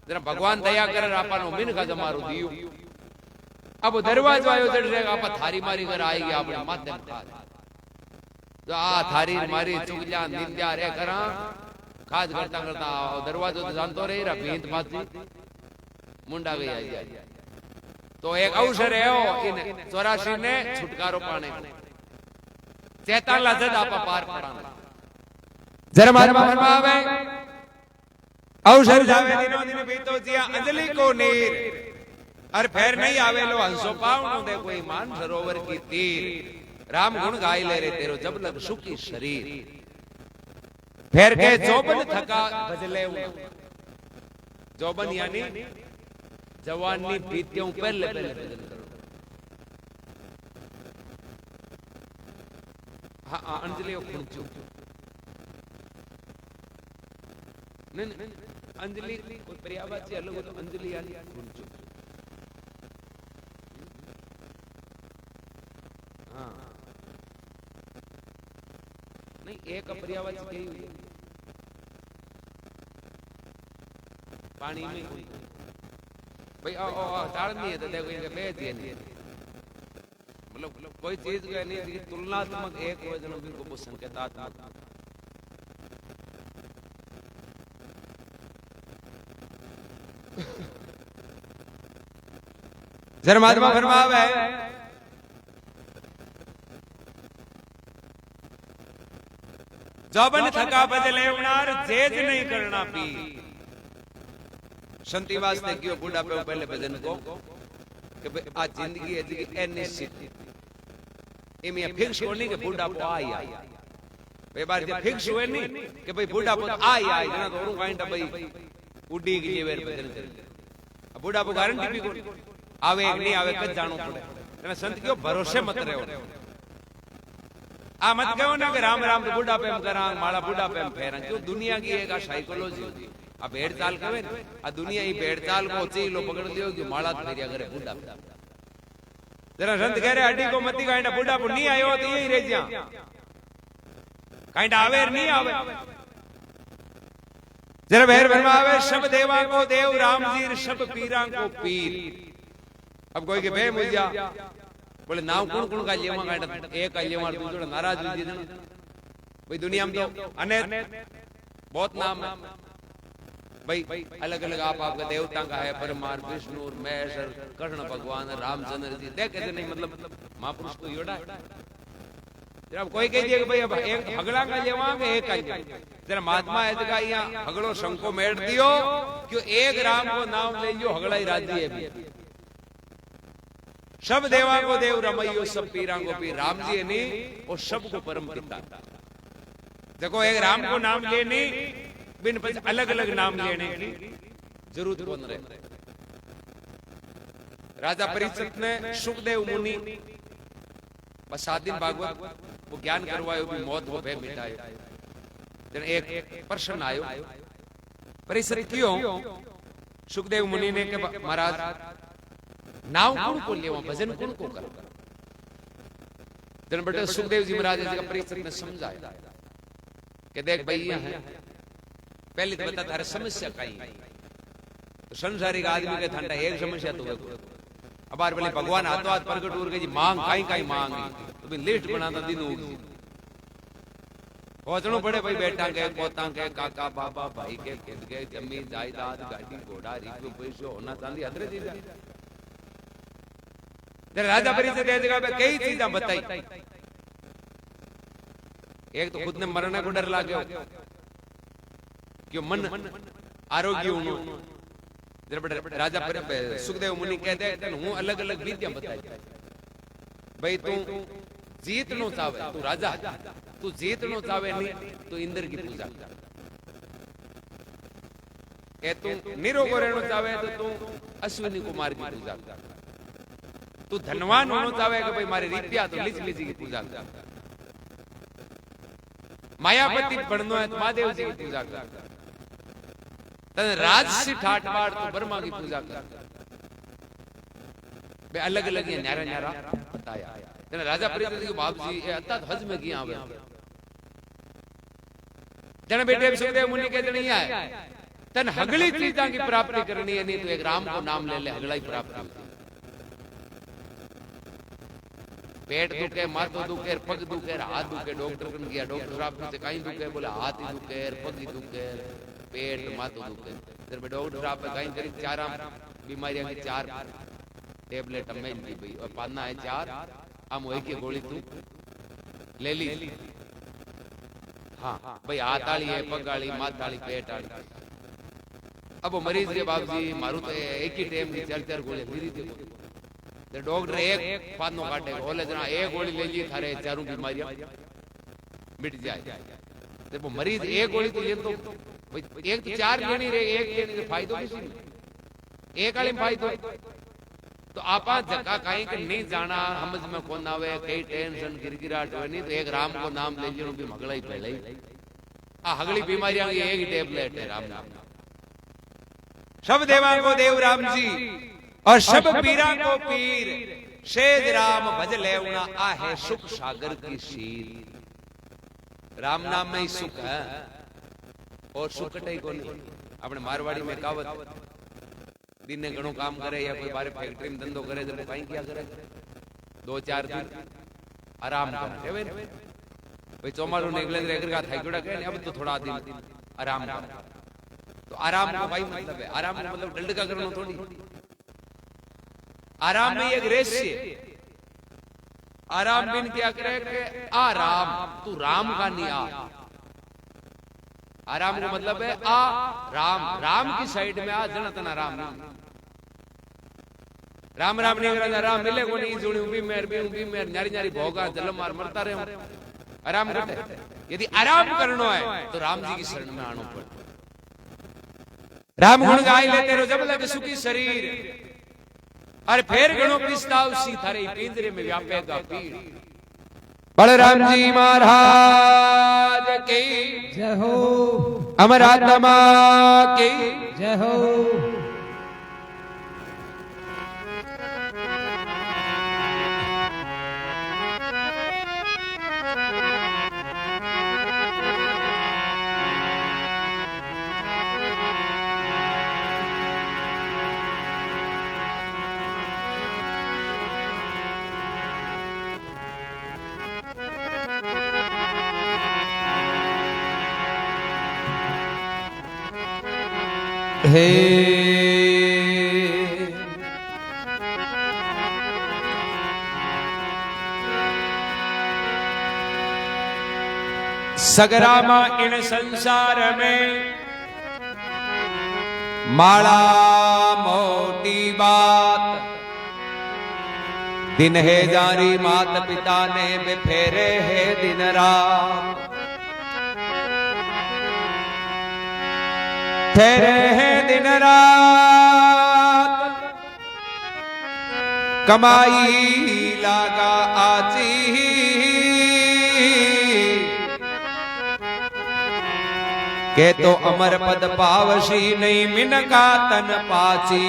जरा भगवान दया करे आपनो मिन का जमारो दियो। अब दरवाजो आयो जड़ रे आप थारी मारी कर आएगी आपने माथे खा जो आ थारी मारी चुगल्या निंद्या रे करा खाज करता करता दरवाजो तो जानतो रे रा भेंत माती मुंडा गया तो एक अवसर है इन 84 ने छुटकारो पाने चैताला जद आप पार पड़ाना जरा महात्मा फरमावे अवसर जावे दिनों दिन बीतो जिया अंजलि को नीर और फेर नहीं आवे लो हंसो पावनो दे कोई मान सरोवर की तीर। राम गुण गाई ले रे तेरो जब लग सुखी शरीर फेर के जोबन थका बजले जोबन यानी जवानी बीतियों पहले भजन करो। हाँ अंजलि खुंचू नहीं अंजलि कोई पर्यावाची से अलग हो तो अंजलि यानी खुंचू। हाँ नहीं एक पर्यावच कही हुई है पानी में भाई ताड़ नहीं है तो देखो इनके बेच दिए नहीं मतलब कोई चीज का नहीं है तुलनात्मक एक वजन को संकेतात्मक धर्मात्मा फरमावे जबन थका बदले उनार जेज नहीं करना पी संति वास्ते क्यों बूढ़ा पे पहले भजन को कि आ जिंदगी है जी अनिश्चित इमे फिक्स कोनी के बूढ़ा को आई भाई बार जे फिक्स हुए नहीं कि भाई बूढ़ा को आई जना तो और काइंड भाई उडी की जेवर भजन कर बूढ़ा को गारंटी भी कोनी आवे एक नहीं आवे कद जानो पड़े एना संत क्यों भरोसे मत रहो आ मत कहो ना कि राम राम तो बूढ़ा पे हम करा माला बूढ़ा पे हम फेरा क्यों दुनिया की एक साइकोलॉजी होती आ भेड़ चाल कहे आ दुनिया ही भेड़ चाल को चीलो पकड़ लियो कि माला फेरिया करे बूढ़ा पे जरा संत कह रहे हड्डी को मती काइंडा बूढ़ा को नहीं आयो तो यही रह जा काइंडा आवे नहीं आवे जरा भेड़ भरमा आवे सब देवा को देव राम जी सब पीरा को पीर अब कोई के बे मुझा बोले नाम कौन कौन का लेवा काइंडा एक का लेवा दूसरा नाराज हुई जी भाई दुनिया में तो अनेक बहुत नाम है भाई अलग अलग आपका देवता का है परमार विष्णु और महेश कृष्ण भगवान रामचंद्र जी देखे नहीं मतलब महापुरुष को योड़ा जरा कोई कह दिए कि भाई अब एक हगड़ा का लेवा के एक का जरा महात्मा है का यहाँ हगड़ो शंको मेट दियो क्यों एक राम को नाम ले लियो हगड़ा ही राज्य है भी सब देवा को देव रमैयो सब पीरा को पीर राम जी है नहीं और सब को परम पिता देखो एक राम को नाम लेने बिन अलग अलग नाम लेने की जरूरत कौन रहे राजा परीक्षित ने सुखदेव मुनि बस 7 दिन भागवत वो ज्ञान करवायो भी मौत हो भय मिटायो जन एक प्रश्न आयो परीक्षित क्यों सुखदेव मुनि ने के महाराज नाम कौन को लेवा भजन कौन को कर जन बेटे सुखदेव जी महाराज जी का परीक्षित ने समझाया कि देख भाई यहाँ है पहले तो बता तारे समस्या कहीं तो संसारिक आदमी के ठंडा एक समस्या तो अब बार बोले भगवान हाथों हाथ प्रकट हो गई मांग कहीं कहीं मांग तो भी लिस्ट बनाता दिन होगी पहुंचना पड़े भाई बेटा के पोता के काका बाबा भाई के खुद के जमीन जायदाद गाड़ी घोड़ा रिक्शा पैसे होना चांदी अदरे चीज राजा परिषद जगह पे कई चीजें बताई एक तो खुद ने मरने को डर लागे क्यों मन आरोग्य राजा सुखदेव मुनि कहते हैं हूं अलग अलग विद्या बताई भाई तू जीत नो चावे तू राजा तू जीत नो चावे नहीं तो इंद्र की पूजा ए तू निरोग रहना चावे तो तू अश्विनी कुमार की पूजा तू धनवान होना चाहे कि भाई मारे रिपिया तो लिच लिची की पूजा कर मायापति बनना है तो महादेव जी की पूजा कर राजसी ठाटवाड़ तो ब्रह्मा की पूजा कर अलग अलग ये न्यारा न्यारा बताया राजा परिषद के बाप जी अत्यंत हज में किया जन बेटे सुखदेव मुनि कहते नहीं आए तन हगली चीजा की प्राप्ति करनी है नहीं तो एक राम को नाम ले ले हगला ही प्राप्ति होती पेट दुखे माथो दुखे पग दुखे हाथ दुखे डॉक्टर कन गया डॉक्टर साहब से कहीं दुखे बोले हाथ ही दुखे पग ही दुखे पेट माथो दुखे फिर डॉक्टर साहब कहीं करीब 4 बीमारियां की 4 टेबलेट मिल गई भाई और पाना है 4 हम वही की गोली तू ले ली हाँ भाई हाथ आली है पग आली माथ आली पेट आली अब मरीज के बाप जी मारू तो एक ही टाइम की 4 गोली गिरी थी डॉक्टर एक पानो काटे बोले जना एक गोली ले ली थारे 4 बीमारियां मिट जाए देखो मरीज एक गोली तो ये तो एक तो 4 लेनी रे एक लेने के फायदो किसी नहीं एक वाले फायदो तो आपा जगह कहीं के नहीं जाना समझ में कौन आवे कई टेंशन गिरगिराहट हो नहीं तो एक राम को नाम ले लो भी मगला ही पहले ही आ हगली बीमारियां की एक ही टेबलेट है राम नाम सब देवा को देव राम जी और सब पीरा को पीर सेज राम भज लेवना आहे सुख सागर की शीर राम नाम में ही सुख है और सुख कटे को नहीं। अपने मारवाड़ी में कहावत, दिन ने घणो काम करे या कोई बारे फैक्ट्री में धंधो करे तो कहीं क्या करे, 2-4 दिन आराम करे भाई। चौमासू निकले का थाईगुड़ा कहे अब तो थोड़ा दिन आराम कर। तो आराम का भाई मतलब है, आराम का मतलब डंड का करना थोड़ी। आराम में एक रहस्य, आराम बिन क्या करे कि आराम तू राम का नहीं आ। आराम का मतलब है आ राम, राम की साइड में आ, जना तना राम नहीं। राम राम नहीं करा राम मिले को नहीं, जुड़ी उभी मेर न्यारी न्यारी भोगा जलम मार मरता रहे आराम करते। यदि आराम करना है तो राम जी की शरण में आना पड़े। राम गुण गाय लेते रहो जब लगे सुखी शरीर, और फिर गणो प्रस्ताव सी थारे पिंजरे में व्यापेगा पीड़। बलराम जी महाराज की जय हो, अमर आत्मा की जय हो। हे सगरामा इन संसार में माला मोटी बात, दिन है जारी मात पिता ने बिफेरे है दिन रात। ठहरे हैं दिन रात कमाई लागा आची, के तो अमर पद पावशी नहीं मिनका तन पाची।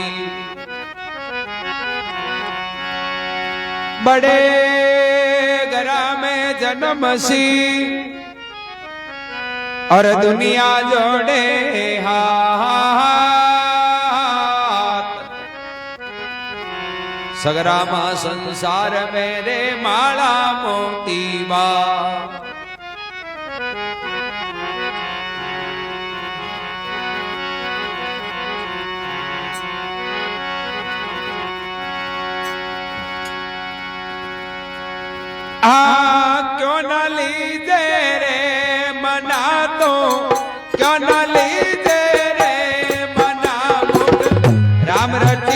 बड़े घरा में जन्म सी और दुनिया जोड़े हाथ, सगरामा संसार मेरे माला मोती बात। क्यों न लीजे रे मना तो, क्यों न लीजे रे मना मुख राम रच